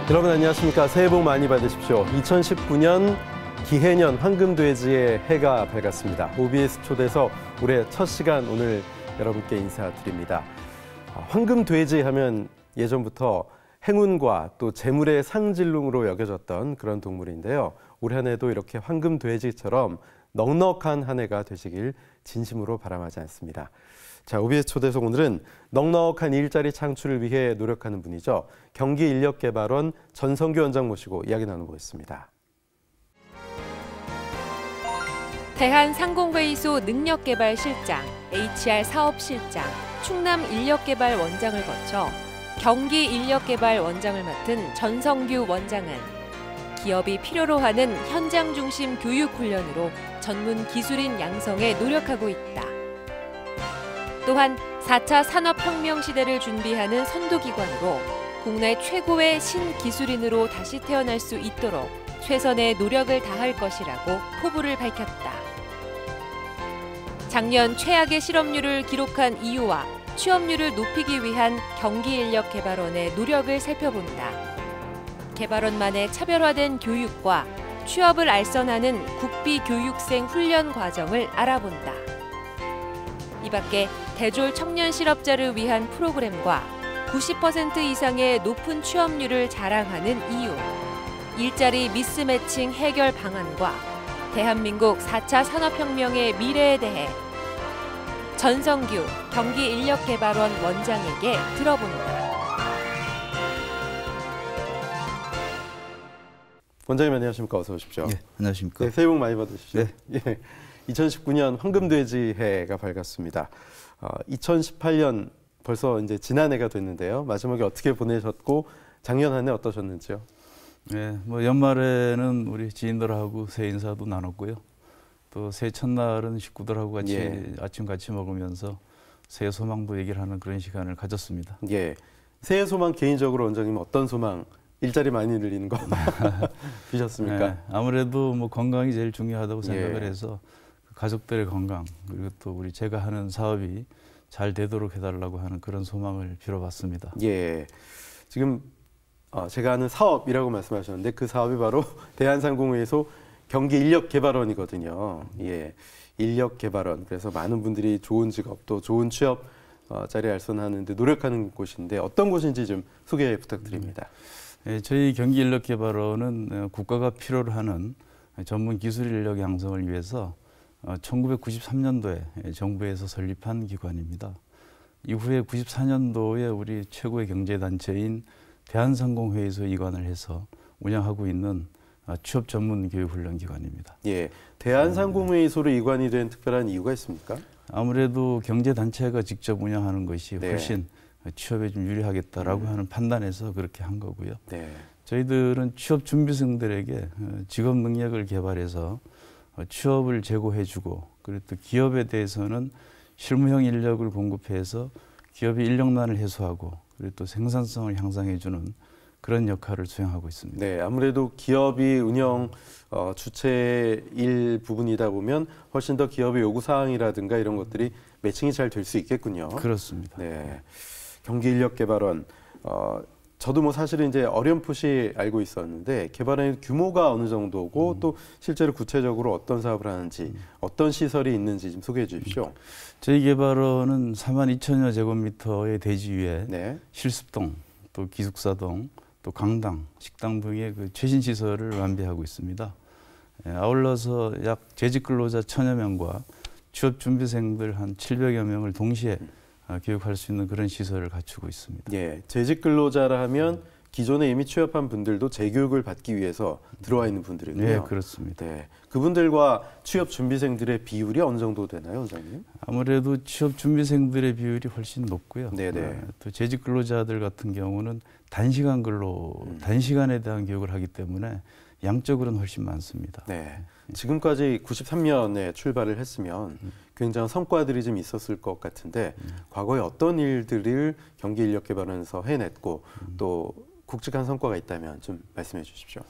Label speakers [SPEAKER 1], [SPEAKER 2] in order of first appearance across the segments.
[SPEAKER 1] 여러분 안녕하십니까. 새해 복 많이 받으십시오. 2019년 기해년 황금돼지의 해가 밝았습니다. OBS 초대석 올해 첫 시간 오늘 여러분께 인사드립니다. 황금돼지 하면 예전부터 행운과 또 재물의 상징으로 여겨졌던 그런 동물인데요. 올 한 해도 이렇게 황금돼지처럼 넉넉한 한 해가 되시길 진심으로 바람하지 않습니다. 자, OBS 초대석 오늘은 넉넉한 일자리 창출을 위해 노력하는 분이죠. 경기인력개발원 전성규 원장 모시고 이야기 나눠보겠습니다.
[SPEAKER 2] 대한상공회의소 능력개발실장, HR 사업실장, 충남인력개발원장을 거쳐 경기인력개발원장을 맡은 전성규 원장은 기업이 필요로 하는 현장 중심 교육훈련으로 전문 기술인 양성에 노력하고 있다. 또한 4차 산업혁명 시대를 준비하는 선도기관으로 국내 최고의 신기술인으로 다시 태어날 수 있도록 최선의 노력을 다할 것이라고 포부를 밝혔다. 작년 최악의 실업률을 기록한 이유와 취업률을 높이기 위한 경기인력개발원의 노력을 살펴본다. 개발원만의 차별화된 교육과 취업을 알선하는 국비교육생 훈련 과정을 알아본다. 이 밖에 대졸 청년 실업자를 위한 프로그램과 90% 이상의 높은 취업률을 자랑하는 이유, 일자리 미스매칭 해결 방안과 대한민국 4차 산업혁명의 미래에 대해 전성규 경기인력개발원 원장에게 들어본다.
[SPEAKER 1] 원장님 안녕하십니까. 어서 오십시오.
[SPEAKER 3] 예, 안녕하십니까.
[SPEAKER 1] 네, 새해 복 많이 받으십시오.
[SPEAKER 3] 네.
[SPEAKER 1] 예, 2019년 황금돼지 해가 밝았습니다. 2018년 벌써 이제 지난해가 됐는데요. 마지막에 어떻게 보내셨고 작년 한 해 어떠셨는지요?
[SPEAKER 3] 네, 뭐 연말에는 우리 지인들하고 새해 인사도 나눴고요. 또 새해 첫날은 식구들하고 같이 아침 같이 먹으면서 새해 소망도 얘기를 하는 그런 시간을 가졌습니다.
[SPEAKER 1] 예, 새해 소망 개인적으로 원장님 어떤 소망? 일자리 많이 늘리는 거 드셨습니까?
[SPEAKER 3] 네, 아무래도 뭐 건강이 제일 중요하다고 생각을 해서 가족들의 건강 그리고 또 우리 제가 하는 사업이 잘 되도록 해달라고 하는 그런 소망을 빌어봤습니다.
[SPEAKER 1] 예, 지금 제가 하는 사업이라고 말씀하셨는데 그 사업이 바로 대한상공회의소 경기인력개발원이거든요. 예, 인력개발원. 그래서 많은 분들이 좋은 직업 또 좋은 취업 자리 알선하는 데 노력하는 곳인데 어떤 곳인지 좀 소개 부탁드립니다.
[SPEAKER 3] 예, 저희 경기인력개발원은 국가가 필요로 하는 전문 기술 인력 양성을 위해서 1993년도에 정부에서 설립한 기관입니다. 이후에 94년도에 우리 최고의 경제단체인 대한상공회의소 이관을 해서 운영하고 있는 취업 전문 교육훈련 기관입니다.
[SPEAKER 1] 예, 대한상공회의소로 이관이 된 특별한 이유가 있습니까?
[SPEAKER 3] 아무래도 경제단체가 직접 운영하는 것이 훨씬 취업에 좀 유리하겠다라고 하는 판단에서 그렇게 한 거고요.
[SPEAKER 1] 네.
[SPEAKER 3] 저희들은 취업 준비생들에게 직업 능력을 개발해서 취업을 제고해주고 그리고 또 기업에 대해서는 실무형 인력을 공급해서 기업의 인력난을 해소하고 그리고 또 생산성을 향상해주는 그런 역할을 수행하고 있습니다.
[SPEAKER 1] 네, 아무래도 기업이 운영 주체일 부분이다 보면 훨씬 더 기업의 요구 사항이라든가 이런 것들이 매칭이 잘 될 수 있겠군요.
[SPEAKER 3] 그렇습니다.
[SPEAKER 1] 네, 경기인력개발원. 저도 뭐 사실은 이제 어렴풋이 알고 있었는데 개발원의 규모가 어느 정도고 또 실제로 구체적으로 어떤 사업을 하는지 어떤 시설이 있는지 좀 소개해 주십시오.
[SPEAKER 3] 저희 개발원은 42,000여 제곱미터의 대지 위에 실습동, 또 기숙사동, 또 강당, 식당 등의 그 최신 시설을 완비하고 있습니다. 아울러서 약 재직 근로자 1,000여 명과 취업 준비생들 한 700여 명을 동시에 교육할 수 있는 그런 시설을 갖추고 있습니다.
[SPEAKER 1] 예, 재직 근로자라 하면 기존에 이미 취업한 분들도 재교육을 받기 위해서 들어와 있는 분들이군요.
[SPEAKER 3] 네, 그렇습니다.
[SPEAKER 1] 네, 그분들과 취업 준비생들의 비율이 어느 정도 되나요, 원장님?
[SPEAKER 3] 아무래도 취업 준비생들의 비율이 훨씬 높고요.
[SPEAKER 1] 네네.
[SPEAKER 3] 또 재직 근로자들 같은 경우는 단시간 근로, 단시간에 대한 교육을 하기 때문에 양적으로는 훨씬 많습니다.
[SPEAKER 1] 네. 지금까지 93년에 출발을 했으면 굉장한 성과들이 좀 있었을 것 같은데 과거에 어떤 일들을 경기인력개발원에서 해냈고 또 굵직한 성과가 있다면 좀 말씀해 주십시오.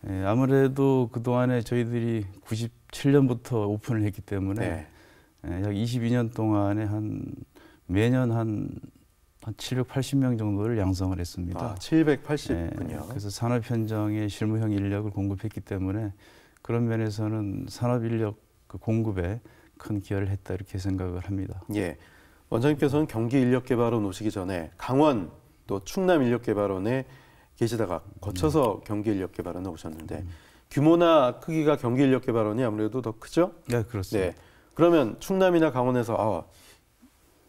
[SPEAKER 3] 네, 아무래도 그동안에 저희들이 97년부터 오픈을 했기 때문에 약 22년 동안에 매년 한 한 780명 정도를 양성을 했습니다.
[SPEAKER 1] 아, 780군요.
[SPEAKER 3] 그래서 산업 현장에 실무형 인력을 공급했기 때문에 그런 면에서는 산업 인력 그 공급에 큰 기여를 했다 이렇게 생각을 합니다.
[SPEAKER 1] 예, 원장님께서는 경기인력개발원 오시기 전에 강원 또 충남인력개발원에 계시다가 거쳐서 경기인력개발원에 오셨는데 규모나 크기가 경기인력개발원이 아무래도 더 크죠?
[SPEAKER 3] 네, 그렇습니다.
[SPEAKER 1] 네, 그러면 충남이나 강원에서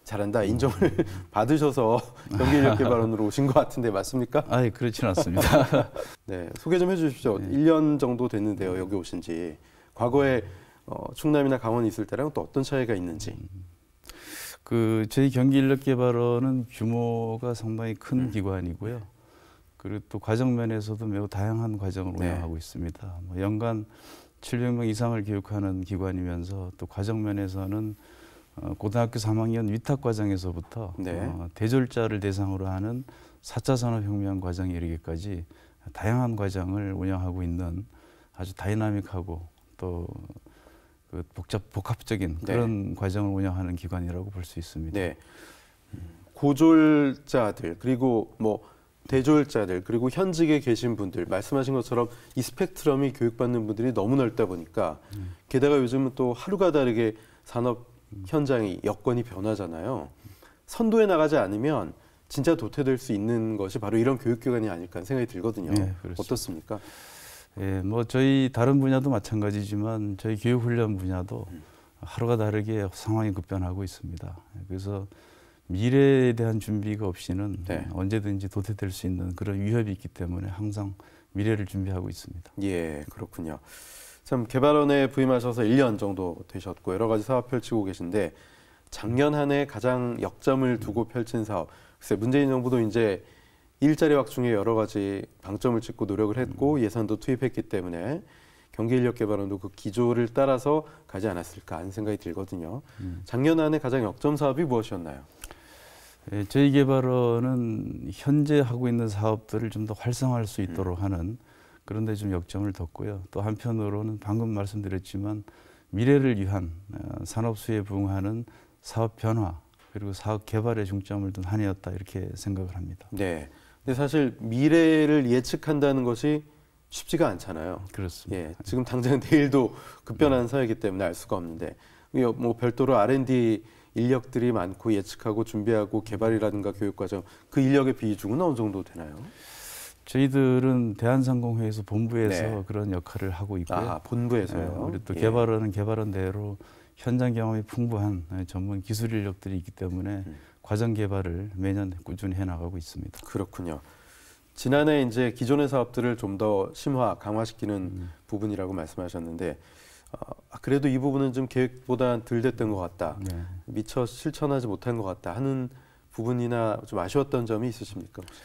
[SPEAKER 1] 잘한다 인정을 받으셔서 경기인력개발원으로 오신 것 같은데 맞습니까?
[SPEAKER 3] 아니, 그렇지는 않습니다.
[SPEAKER 1] 네, 소개 좀 해주십시오. 1년 정도 됐는데요, 여기 오신 지. 과거에 충남이나 강원에 있을 때랑 또 어떤 차이가 있는지.
[SPEAKER 3] 저희 경기인력개발원은 규모가 상당히 큰 기관이고요. 그리고 또 과정 면에서도 매우 다양한 과정을 운영하고 있습니다. 연간 700명 이상을 교육하는 기관이면서 또 과정 면에서는 고등학교 3학년 위탁 과정에서부터 대졸자를 대상으로 하는 4차 산업혁명 과정에 이르기까지 다양한 과정을 운영하고 있는 아주 다이나믹하고 또 복합적인 그런 과정을 운영하는 기관이라고 볼 수 있습니다.
[SPEAKER 1] 네. 고졸자들 그리고 대졸자들 그리고 현직에 계신 분들 말씀하신 것처럼 이 스펙트럼이 교육받는 분들이 너무 넓다 보니까 게다가 요즘은 또 하루가 다르게 산업 현장이 여건이 변하잖아요. 선도에 나가지 않으면 진짜 도태될 수 있는 것이 바로 이런 교육기관이 아닐까 하는 생각이 들거든요. 네, 어떻습니까?
[SPEAKER 3] 예, 저희 다른 분야도 마찬가지지만 저희 교육훈련 분야도 하루가 다르게 상황이 급변하고 있습니다. 그래서 미래에 대한 준비가 없이는 언제든지 도태될 수 있는 그런 위협이 있기 때문에 항상 미래를 준비하고 있습니다.
[SPEAKER 1] 예, 그렇군요. 참 개발원에 부임하셔서 1년 정도 되셨고 여러 가지 사업 펼치고 계신데 작년 한 해 가장 역점을 두고 펼친 사업. 글쎄 문재인 정부도 이제 일자리 확충에 여러 가지 방점을 찍고 노력을 했고 예산도 투입했기 때문에 경기인력개발원도 그 기조를 따라서 가지 않았을까 하는 생각이 들거든요. 작년 한 해 가장 역점 사업이 무엇이었나요?
[SPEAKER 3] 저희 개발원은 현재 하고 있는 사업들을 좀 더 활성화할 수 있도록 하는 그런 데 좀 역점을 뒀고요. 또 한편으로는 방금 말씀드렸지만 미래를 위한 산업 수요에 부응하는 사업 변화 그리고 사업 개발에 중점을 둔 한 해였다 이렇게 생각을 합니다.
[SPEAKER 1] 네. 근데 사실 미래를 예측한다는 것이 쉽지가 않잖아요.
[SPEAKER 3] 그렇습니다.
[SPEAKER 1] 예, 지금 당장 내일도 급변하는 사회이기 때문에 알 수가 없는데 별도로 R&D 인력들이 많고 예측하고 준비하고 개발이라든가 교육과정 그 인력의 비중은 어느 정도 되나요?
[SPEAKER 3] 저희들은 대한상공회에서 본부에서 그런 역할을 하고 있고요.
[SPEAKER 1] 아, 본부에서요?
[SPEAKER 3] 그리고 또 개발원은 개발원대로 현장 경험이 풍부한 전문 기술 인력들이 있기 때문에 과정 개발을 매년 꾸준히 해나가고 있습니다.
[SPEAKER 1] 그렇군요. 지난해 이제 기존의 사업들을 좀 더 심화, 강화시키는 부분이라고 말씀하셨는데 그래도 이 부분은 좀 계획보다 덜 됐던 것 같다. 미처 실천하지 못한 것 같다 하는 부분이나 좀 아쉬웠던 점이 있으십니까? 혹시?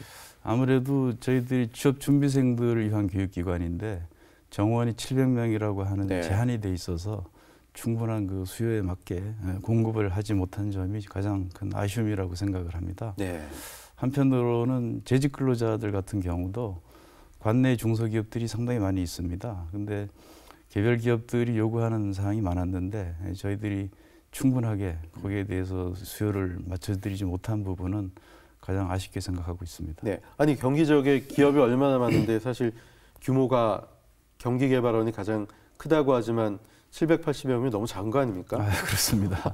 [SPEAKER 3] 아무래도 저희들이 취업 준비생들을 위한 교육기관인데 정원이 700명이라고 하는 제한이 돼 있어서 충분한 그 수요에 맞게 공급을 하지 못한 점이 가장 큰 아쉬움이라고 생각을 합니다. 한편으로는 재직 근로자들 같은 경우도 관내 중소기업들이 상당히 많이 있습니다. 근데 개별 기업들이 요구하는 사항이 많았는데 저희들이 충분하게 거기에 대해서 수요를 맞춰드리지 못한 부분은 가장 아쉽게 생각하고 있습니다. 네,
[SPEAKER 1] 아니 경기 지역에 기업이 얼마나 많은데 사실 규모가 경기개발원이 가장 크다고 하지만 780여 명이 너무 작은 거 아닙니까?
[SPEAKER 3] 그렇습니다.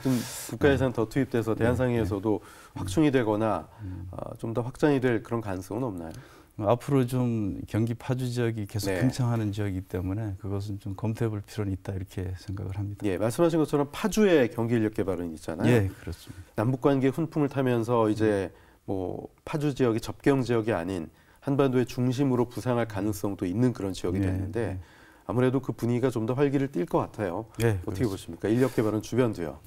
[SPEAKER 1] 좀 국가 예산 더 투입돼서 대한상회에서도 확충이 되거나 좀 더 확장이 될 그런 가능성은 없나요?
[SPEAKER 3] 앞으로 좀 경기 파주 지역이 계속 팽창하는 지역이기 때문에 그것은 좀 검토해 볼 필요는 있다 이렇게 생각을 합니다.
[SPEAKER 1] 예, 말씀하신 것처럼 파주에 경기인력개발원이 있잖아요.
[SPEAKER 3] 예, 그렇습니다.
[SPEAKER 1] 남북관계 훈풍을 타면서 이제 파주 지역이 접경 지역이 아닌 한반도의 중심으로 부상할 가능성도 있는 그런 지역이 됐는데 아무래도 그 분위기가 좀 더 활기를 띨 것 같아요. 어떻게
[SPEAKER 3] 그렇습니다.
[SPEAKER 1] 보십니까? 인력개발원 주변도요.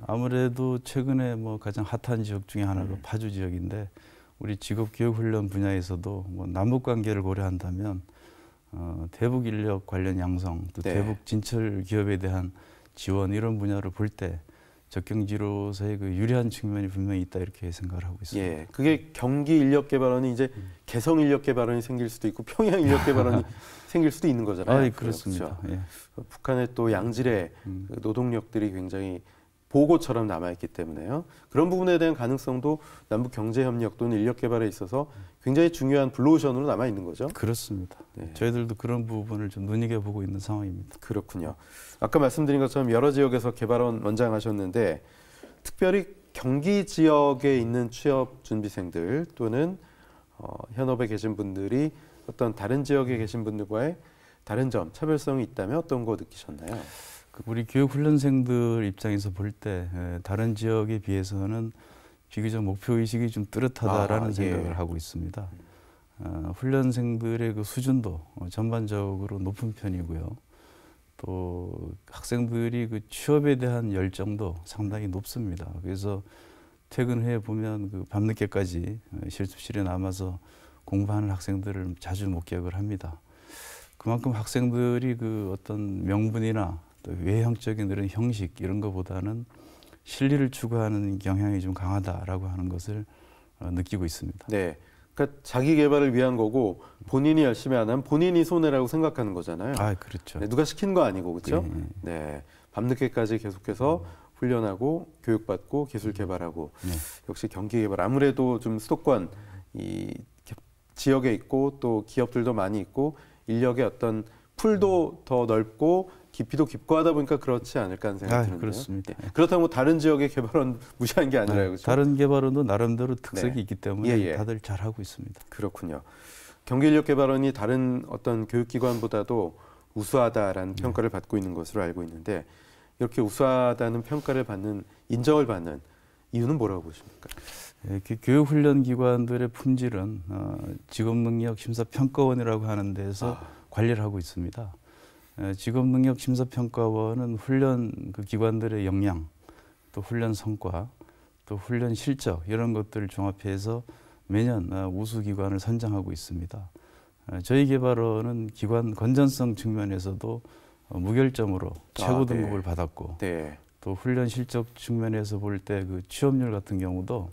[SPEAKER 3] 아무래도 최근에 가장 핫한 지역 중에 하나가 파주 지역인데 우리 직업교육훈련 분야에서도 남북 관계를 고려한다면 대북 인력 관련 양성, 또 대북 진출 기업에 대한 지원 이런 분야를 볼 때 적경지로서의 그 유리한 측면이 분명히 있다 이렇게 생각을 하고 있습니다.
[SPEAKER 1] 예, 그게 경기 인력개발원이 이제 개성 인력개발원이 생길 수도 있고 평양 인력개발원이 생길 수도 있는 거잖아요.
[SPEAKER 3] 그렇습니다.
[SPEAKER 1] 그렇죠? 북한의 또 양질의 노동력들이 굉장히 보고처럼 남아있기 때문에요. 그런 부분에 대한 가능성도 남북 경제협력 또는 인력개발에 있어서 굉장히 중요한 블루오션으로 남아있는 거죠.
[SPEAKER 3] 그렇습니다. 네. 저희들도 그런 부분을 좀 눈여겨보고 있는 상황입니다.
[SPEAKER 1] 그렇군요. 아까 말씀드린 것처럼 여러 지역에서 개발원 원장하셨는데 특별히 경기 지역에 있는 취업 준비생들 또는 현업에 계신 분들이 어떤 다른 지역에 계신 분들과의 다른 점, 차별성이 있다면 어떤 거 느끼셨나요?
[SPEAKER 3] 우리 교육훈련생들 입장에서 볼 때 다른 지역에 비해서는 비교적 목표의식이 좀 뚜렷하다라는 생각을 하고 있습니다. 훈련생들의 그 수준도 전반적으로 높은 편이고요. 또 학생들이 그 취업에 대한 열정도 상당히 높습니다. 그래서 퇴근 후에 보면 그 밤늦게까지 실습실에 남아서 공부하는 학생들을 자주 목격을 합니다. 그만큼 학생들이 그 어떤 명분이나 또 외형적인 이런 형식 이런 것보다는 실리를 추구하는 경향이 좀 강하다라고 하는 것을 느끼고 있습니다.
[SPEAKER 1] 네, 그러니까 자기 개발을 위한 거고 본인이 열심히 안 하면 본인이 손해라고 생각하는 거잖아요.
[SPEAKER 3] 아, 그렇죠.
[SPEAKER 1] 네, 누가 시킨 거 아니고 그렇죠?
[SPEAKER 3] 네.
[SPEAKER 1] 네, 밤늦게까지 계속해서 훈련하고 교육받고 기술 개발하고
[SPEAKER 3] 네.
[SPEAKER 1] 역시 경기 개발 아무래도 좀 수도권 이 지역에 있고 또 기업들도 많이 있고 인력의 어떤 풀도 더 넓고 깊이도 깊고 하다 보니까 그렇지 않을까 하는 생각이 드는데요.
[SPEAKER 3] 그렇습니다.
[SPEAKER 1] 네. 그렇다고 다른 지역의 개발원 무시한 게 아니라요. 그렇죠?
[SPEAKER 3] 다른 개발원도 나름대로 특색이
[SPEAKER 1] 네.
[SPEAKER 3] 있기 때문에 다들 잘하고 있습니다.
[SPEAKER 1] 그렇군요. 경기인력개발원이 다른 어떤 교육기관보다도 우수하다라는 평가를 받고 있는 것으로 알고 있는데 이렇게 우수하다는 평가를 받는 인정을 받는 이유는 뭐라고 보십니까?
[SPEAKER 3] 교육훈련기관들의 품질은 직업능력심사평가원이라고 하는 데서 관리를 하고 있습니다. 직업능력심사평가원은 훈련 그 기관들의 역량, 또 훈련 성과, 또 훈련 실적 이런 것들을 종합해서 매년 우수기관을 선정하고 있습니다. 저희 개발원은 기관 건전성 측면에서도 무결점으로 최고 등급을 받았고 또 훈련 실적 측면에서 볼 때 그 취업률 같은 경우도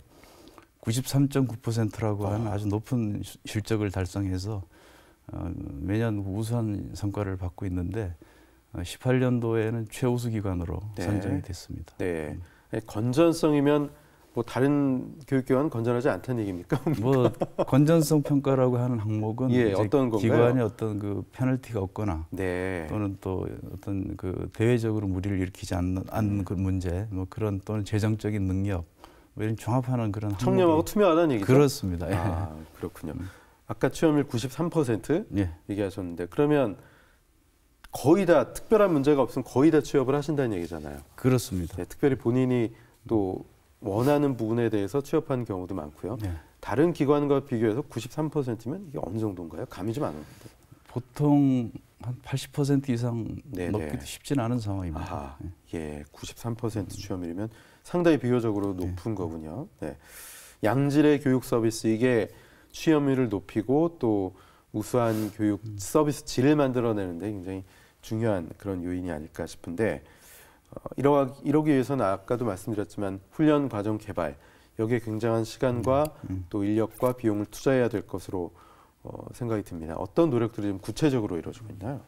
[SPEAKER 3] 93.9%라고 하는 아주 높은 실적을 달성해서 매년 우수한 성과를 받고 있는데 18년도에는 최우수 기관으로 선정이 됐습니다.
[SPEAKER 1] 네. 건전성이면 뭐 다른 교육기관은 건전하지 않다는 얘기입니까?
[SPEAKER 3] 뭐 건전성 평가라고 하는 항목은
[SPEAKER 1] 어떤 건가요?
[SPEAKER 3] 기관에 어떤 그 페널티가 없거나 또는 또 어떤 그 대외적으로 무리를 일으키지 않는 그 문제, 뭐 그런 또는 재정적인 능력 뭐 이런 종합하는 그런
[SPEAKER 1] 청렴하고 투명하다는 얘기죠?
[SPEAKER 3] 그렇습니다.
[SPEAKER 1] 아, 그렇군요. 아까 취업률 93% 얘기하셨는데 그러면 거의 다 특별한 문제가 없으면 거의 다 취업을 하신다는 얘기잖아요.
[SPEAKER 3] 그렇습니다.
[SPEAKER 1] 네, 특별히 본인이 또 원하는 부분에 대해서 취업하는 경우도 많고요. 다른 기관과 비교해서 93%면 이게 어느 정도인가요? 감이 좀 안 오는데.
[SPEAKER 3] 보통 한 80% 이상 넘기도 쉽지는 않은 상황입니다.
[SPEAKER 1] 93% 취업률이면 상당히 비교적으로 높은 거군요. 네. 양질의 교육 서비스 이게 취업률을 높이고 또 우수한 교육 서비스 질을 만들어내는데 굉장히 중요한 그런 요인이 아닐까 싶은데 이러기 위해서는 아까도 말씀드렸지만 훈련 과정 개발 여기에 굉장한 시간과 또 인력과 비용을 투자해야 될 것으로 생각이 듭니다. 어떤 노력들이 좀 구체적으로 이루어지고 있나요?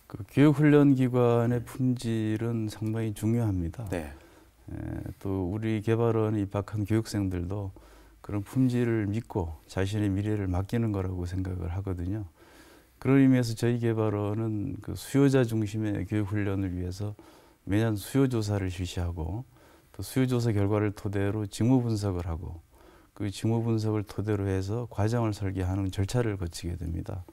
[SPEAKER 3] 그 교육훈련기관의 품질은 상당히 중요합니다. 또 우리 개발원에 입학한 교육생들도 그런 품질을 믿고 자신의 미래를 맡기는 거라고 생각을 하거든요. 그런 의미에서 저희 개발원은 그 수요자 중심의 교육훈련을 위해서 매년 수요조사를 실시하고 또 수요조사 결과를 토대로 직무 분석을 하고 그 직무 분석을 토대로 해서 과정을 설계하는 절차를 거치게 됩니다.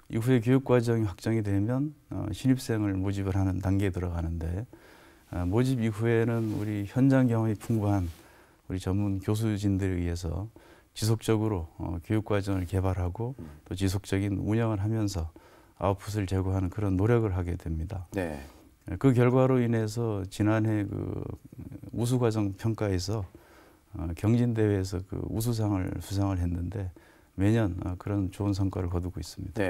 [SPEAKER 3] 이후에 교육과정이 확정이 되면 신입생을 모집을 하는 단계에 들어가는데 모집 이후에는 우리 현장 경험이 풍부한 우리 전문 교수진들에 의해서 지속적으로 교육과정을 개발하고 또 지속적인 운영을 하면서 아웃풋을 제고하는 그런 노력을 하게 됩니다. 그 결과로 인해서 지난해 그 우수과정 평가에서 경진대회에서 그 우수상을 수상을 했는데 매년 그런 좋은 성과를 거두고 있습니다.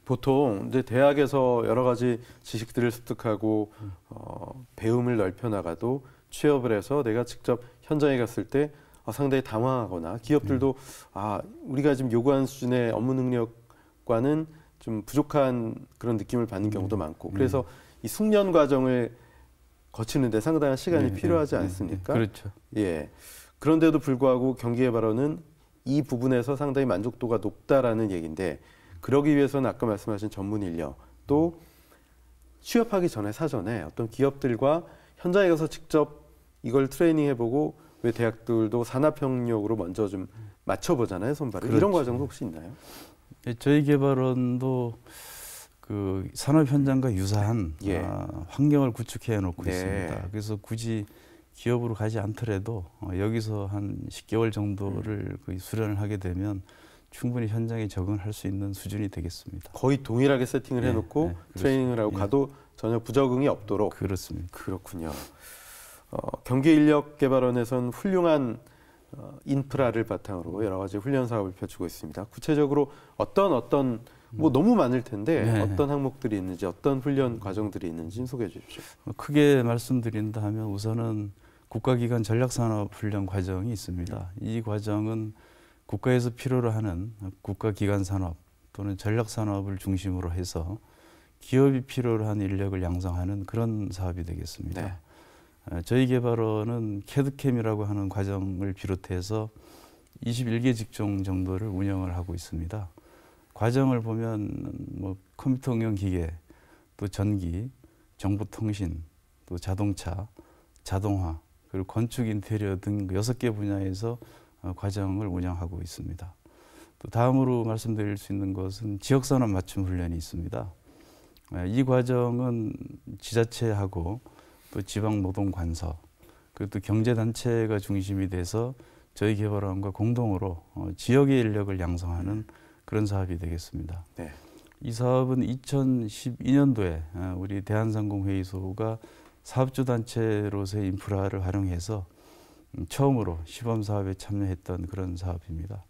[SPEAKER 1] 보통 이제 대학에서 여러 가지 지식들을 습득하고 배움을 넓혀 나가도 취업을 해서 내가 직접 현장에 갔을 때 상당히 당황하거나 기업들도 우리가 지금 요구하는 수준의 업무 능력과는 좀 부족한 그런 느낌을 받는 경우도 많고 그래서 이 숙련 과정을 거치는데 상당한 시간이 필요하지 않습니까?
[SPEAKER 3] 그렇죠.
[SPEAKER 1] 예. 그런데도 불구하고 경기개발원은 이 부분에서 상당히 만족도가 높다라는 얘기인데, 그러기 위해서는 아까 말씀하신 전문 인력, 또 취업하기 전에 사전에 어떤 기업들과 현장에 가서 직접 이걸 트레이닝해보고, 왜 대학들도 산업협력으로 먼저 좀 맞춰보잖아요, 손발을.
[SPEAKER 3] 그렇죠.
[SPEAKER 1] 이런 과정도 혹시 있나요?
[SPEAKER 3] 예, 저희 개발원도 그 산업 현장과 유사한 환경을 구축해 놓고 있습니다. 그래서 굳이 기업으로 가지 않더라도 여기서 한 10개월 정도를 수련을 하게 되면 충분히 현장에 적응할 수 있는 수준이 되겠습니다.
[SPEAKER 1] 거의 동일하게 세팅을 해놓고 트레이닝을 하고 가도 전혀 부적응이 없도록.
[SPEAKER 3] 그렇습니다.
[SPEAKER 1] 그렇군요. 경기인력개발원에선 훌륭한 인프라를 바탕으로 여러 가지 훈련 사업을 펼치고 있습니다. 구체적으로 어떤 뭐 너무 많을 텐데 어떤 항목들이 있는지, 어떤 훈련 과정들이 있는지 소개해 주십시오.
[SPEAKER 3] 크게 말씀드린다 하면 우선은 국가기관 전략산업훈련 과정이 있습니다. 이 과정은 국가에서 필요로 하는 국가기관 산업 또는 전략산업을 중심으로 해서 기업이 필요로 한 인력을 양성하는 그런 사업이 되겠습니다. 저희 개발원은 캐드캠이라고 하는 과정을 비롯해서 21개 직종 정도를 운영을 하고 있습니다. 과정을 보면 뭐 컴퓨터 응용 기계, 또 전기, 정보통신, 또 자동차, 자동화, 그리고 건축 인테리어 등 6개 분야에서 과정을 운영하고 있습니다. 또 다음으로 말씀드릴 수 있는 것은 지역산업 맞춤 훈련이 있습니다. 이 과정은 지자체하고 또 지방노동관서, 그리고 또 경제단체가 중심이 돼서 저희 개발원과 공동으로 지역의 인력을 양성하는 그런 사업이 되겠습니다. 이 사업은 2012년도에 우리 대한상공회의소가 사업주단체로서의 인프라를 활용해서 처음으로 시범사업에 참여했던 그런 사업입니다.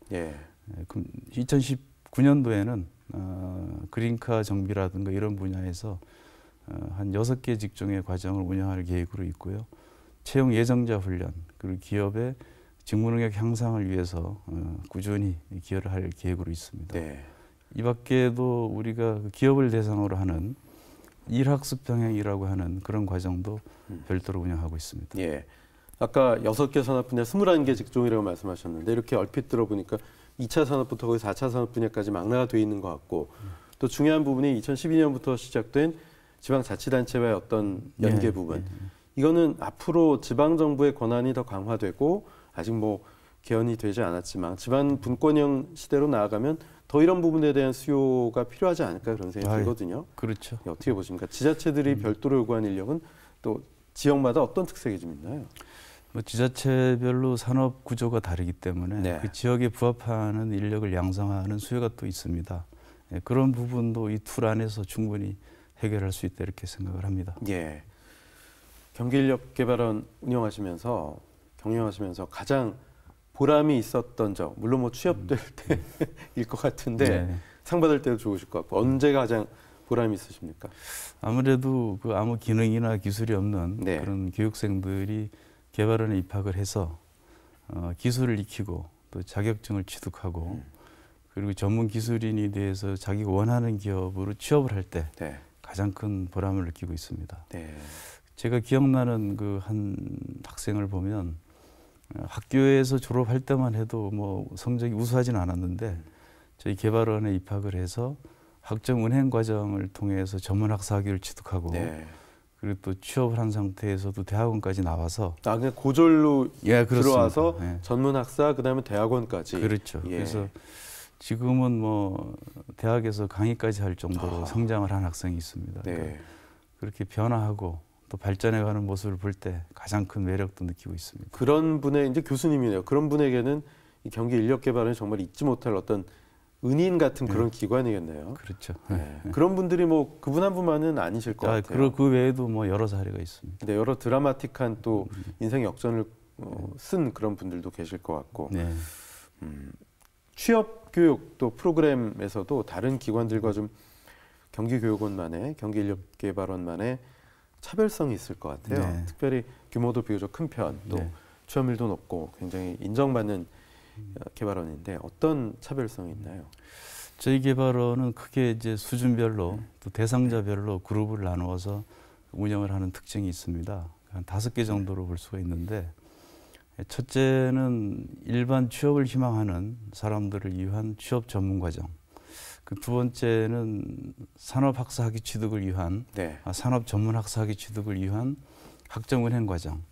[SPEAKER 3] 2019년도에는 그린카 정비라든가 이런 분야에서 한 6개 직종의 과정을 운영할 계획으로 있고요. 채용 예정자 훈련, 그리고 기업의 직무 능력 향상을 위해서 꾸준히 기여를 할 계획으로 있습니다. 이 밖에도 우리가 기업을 대상으로 하는 일학습 병행이라고 하는 그런 과정도 별도로 운영하고 있습니다.
[SPEAKER 1] 아까 6개 산업 분야 21개 직종이라고 말씀하셨는데, 이렇게 얼핏 들어보니까 2차 산업부터 거의 4차 산업 분야까지 망라가 돼 있는 것 같고, 또 중요한 부분이 2012년부터 시작된 지방자치단체와의 어떤 연계 부분. 이거는 앞으로 지방정부의 권한이 더 강화되고, 아직 뭐 개헌이 되지 않았지만 지방 분권형 시대로 나아가면 더 이런 부분에 대한 수요가 필요하지 않을까, 그런 생각이 들거든요.
[SPEAKER 3] 그렇죠.
[SPEAKER 1] 어떻게 보십니까? 지자체들이 별도로 요구한 인력은 또 지역마다 어떤 특색이 좀 있나요?
[SPEAKER 3] 뭐 지자체별로 산업 구조가 다르기 때문에 그 지역에 부합하는 인력을 양성하는 수요가 또 있습니다. 그런 부분도 이 툴 안에서 충분히 해결할 수 있다, 이렇게 생각을 합니다.
[SPEAKER 1] 경기인력개발원 경영하시면서 가장 보람이 있었던 점, 물론 뭐 취업될 때일 것 같은데 상 받을 때도 좋으실 것 같고, 언제가 가장 보람이 있으십니까?
[SPEAKER 3] 아무래도 아무 기능이나 기술이 없는 그런 교육생들이 개발원에 입학을 해서 기술을 익히고 또 자격증을 취득하고 그리고 전문 기술인이 돼서 자기가 원하는 기업으로 취업을 할 때 가장 큰 보람을 느끼고 있습니다. 제가 기억나는 한 학생을 보면 학교에서 졸업할 때만 해도 뭐 성적이 우수하진 않았는데 저희 개발원에 입학을 해서 학점 은행 과정을 통해서 전문 학사 학위를 취득하고 그리고 또 취업을 한 상태에서도 대학원까지 나와서
[SPEAKER 1] 그냥 고졸로 들어와서
[SPEAKER 3] 네.
[SPEAKER 1] 전문 학사 그다음에 대학원까지.
[SPEAKER 3] 그렇죠. 그래서 지금은 뭐 대학에서 강의까지 할 정도로 성장을 한 학생이 있습니다. 그러니까 그렇게 변화하고 또 발전해가는 모습을 볼 때 가장 큰 매력도 느끼고 있습니다.
[SPEAKER 1] 그런 분의 이제 교수님이네요. 그런 분에게는 이 경기인력개발은 정말 잊지 못할 어떤 은인 같은 그런 기관이겠네요.
[SPEAKER 3] 그렇죠.
[SPEAKER 1] 그런 분들이 뭐 그분 한 분만은 아니실 것 같아요.
[SPEAKER 3] 그 외에도 뭐 여러 사례가 있습니다.
[SPEAKER 1] 여러 드라마틱한 또 인생 역전을 쓴 그런 분들도 계실 것 같고. 취업 교육 또 프로그램에서도 다른 기관들과 좀 경기교육원만의, 경기인력개발원만의 차별성이 있을 것 같아요. 특별히 규모도 비교적 큰 편, 또 취업률도 높고 굉장히 인정받는 개발원인데 어떤 차별성이 있나요?
[SPEAKER 3] 저희 개발원은 크게 이제 수준별로 또 대상자별로 그룹을 나누어서 운영을 하는 특징이 있습니다. 한 5개 정도로 볼 수가 있는데, 첫째는 일반 취업을 희망하는 사람들을 위한 취업 전문 과정. 그 두 번째는 산업 학사 학위 취득을 위한 산업 전문 학사 학위 취득을 위한 학점 은행 과정.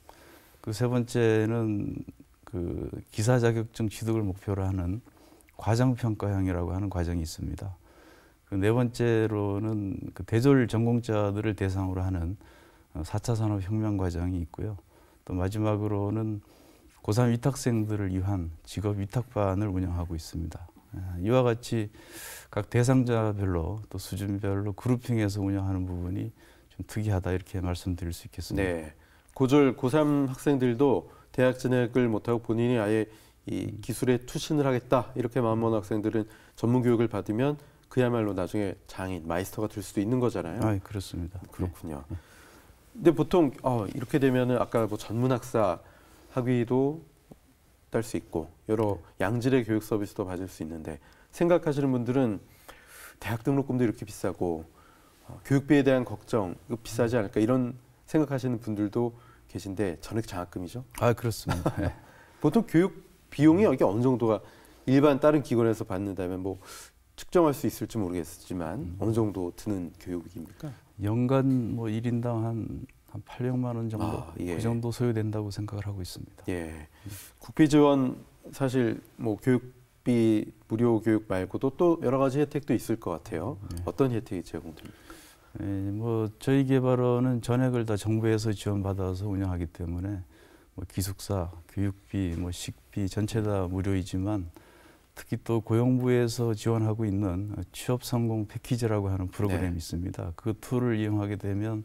[SPEAKER 3] 그 세 번째는 그 기사 자격증 취득을 목표로 하는 과정 평가형이라고 하는 과정이 있습니다. 그 네 번째로는 그 대졸 전공자들을 대상으로 하는 4차 산업혁명 과정이 있고요. 또 마지막으로는 고3 위탁생들을 위한 직업 위탁반을 운영하고 있습니다. 이와 같이 각 대상자별로 또 수준별로 그룹핑해서 운영하는 부분이 좀 특이하다 이렇게 말씀드릴 수 있겠습니다.
[SPEAKER 1] 네. 고졸 고3 학생들도 대학 진학을 못하고 본인이 아예 이 기술에 투신을 하겠다 이렇게 마음먹은 학생들은 전문 교육을 받으면 그야말로 나중에 장인, 마이스터가 될 수도 있는 거잖아요.
[SPEAKER 3] 아, 그렇습니다.
[SPEAKER 1] 그렇군요. 근데 보통 이렇게 되면은 아까 뭐 전문학사 학위도 딸 수 있고 여러 양질의 교육 서비스도 받을 수 있는데 생각하시는 분들은 대학 등록금도 이렇게 비싸고 교육비에 대한 걱정 이거 비싸지 않을까 이런 생각하시는 분들도 계신데 전액 장학금이죠?
[SPEAKER 3] 아, 그렇습니다. 네.
[SPEAKER 1] 보통 교육 비용이 여기 어느 정도가 일반 다른 기관에서 받는다면 뭐 측정할 수 있을지 모르겠지만 어느 정도 드는 교육입니까?
[SPEAKER 3] 연간 뭐 1인당 한 800만 원 정도
[SPEAKER 1] 예.
[SPEAKER 3] 그 정도 소요된다고 생각을 하고 있습니다.
[SPEAKER 1] 예. 국비 지원 사실 뭐 교육비 무료 교육 말고도 또 여러 가지 혜택도 있을 것 같아요. 어떤 혜택이 제공됩니까?
[SPEAKER 3] 예, 뭐 저희 개발원은 전액을 다 정부에서 지원받아서 운영하기 때문에 뭐 기숙사, 교육비, 뭐 식비 전체 다 무료이지만 특히 또 고용부에서 지원하고 있는 취업 성공 패키지라고 하는 프로그램이 있습니다. 그 툴을 이용하게 되면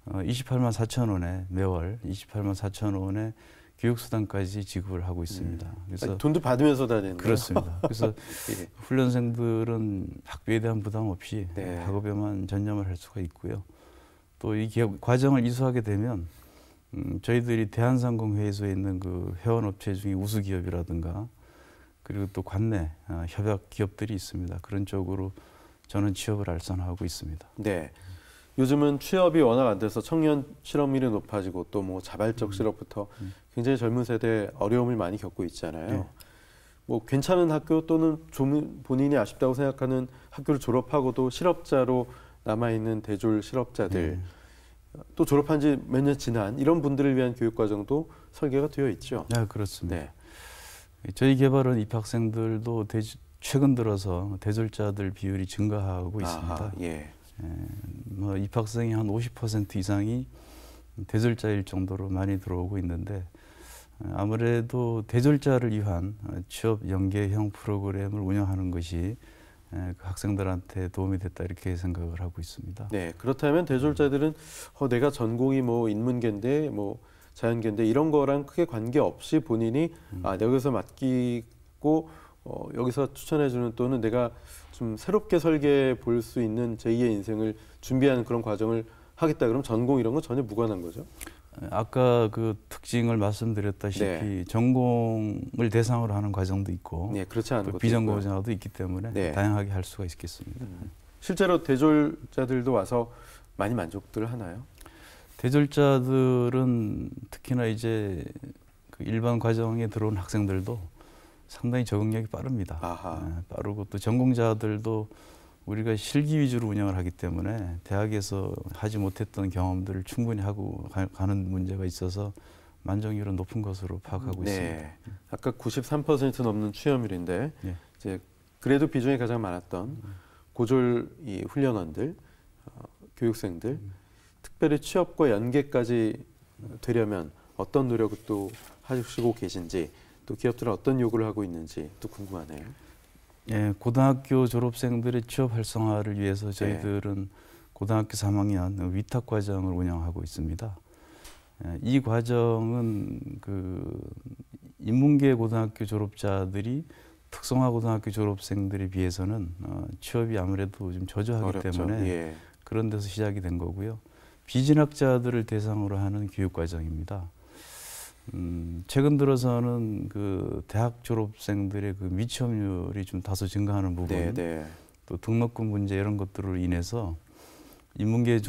[SPEAKER 3] 28만 4천 원에 매월 28만 4천 원에 교육수당까지 지급을 하고 있습니다.
[SPEAKER 1] 그래서 돈도 받으면서 다니는 거예요?
[SPEAKER 3] 그렇습니다. 그래서 훈련생들은 학비에 대한 부담 없이 학업에만 전념을 할 수가 있고요. 또 이 과정을 이수하게 되면 저희들이 대한상공회의소에 있는 그 회원업체 중에 우수기업이라든가 그리고 또 관내 협약 기업들이 있습니다. 그런 쪽으로 저는 취업을 알선하고 있습니다.
[SPEAKER 1] 네. 요즘은 취업이 워낙 안 돼서 청년 실업률이 높아지고 또 뭐 자발적 실업부터 굉장히 젊은 세대 어려움을 많이 겪고 있잖아요. 뭐 괜찮은 학교 또는 좀 본인이 아쉽다고 생각하는 학교를 졸업하고도 실업자로 남아있는 대졸 실업자들 또 졸업한 지 몇 년 지난 이런 분들을 위한 교육 과정도 설계가 되어 있죠.
[SPEAKER 3] 네, 그렇습니다. 저희 개발원 입학생들도 최근 들어서 대졸자들 비율이 증가하고 있습니다. 뭐 입학생이 한 50% 이상이 대졸자일 정도로 많이 들어오고 있는데 아무래도 대졸자를 위한 취업 연계형 프로그램을 운영하는 것이 그 학생들한테 도움이 됐다 이렇게 생각을 하고 있습니다.
[SPEAKER 1] 네, 그렇다면 대졸자들은 내가 전공이 뭐 인문계인데 뭐 자연계인데 이런 거랑 크게 관계없이 본인이 여기서 맡기고 여기서 추천해주는 또는 내가 좀 새롭게 설계해 볼 수 있는 제2의 인생을 준비하는 그런 과정을 하겠다 그러면 전공 이런 건 전혀 무관한 거죠?
[SPEAKER 3] 아까 그 특징을 말씀드렸다시피 전공을 대상으로 하는 과정도 있고
[SPEAKER 1] 그렇지 않은
[SPEAKER 3] 또 비전공 과정도 있기 때문에 다양하게 할 수가 있겠습니다.
[SPEAKER 1] 실제로 대졸자들도 와서 많이 만족들 하나요?
[SPEAKER 3] 대졸자들은 특히나 이제 그 일반 과정에 들어온 학생들도 상당히 적응력이 빠릅니다. 빠르고 또 전공자들도 우리가 실기 위주로 운영을 하기 때문에 대학에서 하지 못했던 경험들을 충분히 하고 가는 문제가 있어서 만족률은 높은 것으로 파악하고 있습니다.
[SPEAKER 1] 아까 93% 넘는 취업률인데 이제 그래도 비중이 가장 많았던 고졸 이 훈련원들, 교육생들 특별히 취업과 연계까지 되려면 어떤 노력을 또 하시고 계신지 또 기업들은 어떤 요구를 하고 있는지 또 궁금하네요.
[SPEAKER 3] 고등학교 졸업생들의 취업 활성화를 위해서 저희들은 고등학교 3학년 위탁 과정을 운영하고 있습니다. 이 과정은 그 인문계 고등학교 졸업자들이 특성화 고등학교 졸업생들에 비해서는 취업이 아무래도 좀 저조하기 어렵죠. 때문에 그런 데서 시작이 된 거고요. 비진학자들을 대상으로 하는 교육 과정입니다. 최근 들어서는 그 대학 졸업생들의 그 미취업률이 좀 다소 증가하는 부분, 또 등록금 문제 이런 것들로 인해서 인문계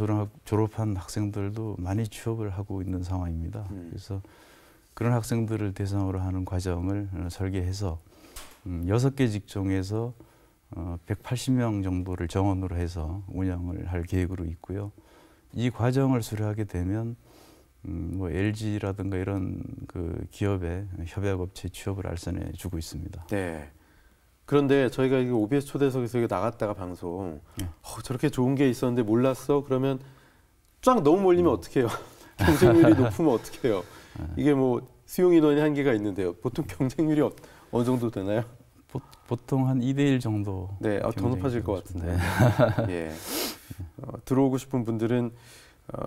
[SPEAKER 3] 졸업한 학생들도 많이 취업을 하고 있는 상황입니다. 그래서 그런 학생들을 대상으로 하는 과정을 설계해서 6개 직종에서 180명 정도를 정원으로 해서 운영을 할 계획으로 있고요. 이 과정을 수료하게 되면 뭐 LG라든가 이런 그 기업의 협약업체 취업을 알선해 주고 있습니다.
[SPEAKER 1] 네. 그런데 저희가 이게 OBS 초대석에서 이게 나갔다가 방송 저렇게 좋은 게 있었는데 몰랐어? 그러면 쫙 너무 몰리면 어떡해요? 경쟁률이 높으면 어떡해요? 이게 뭐 수용 인원이 한계가 있는데요. 보통 경쟁률이 어느 정도 되나요?
[SPEAKER 3] 보통 한 2대1 정도.
[SPEAKER 1] 네, 더 높아질 것 같은데. 예. 들어오고 싶은 분들은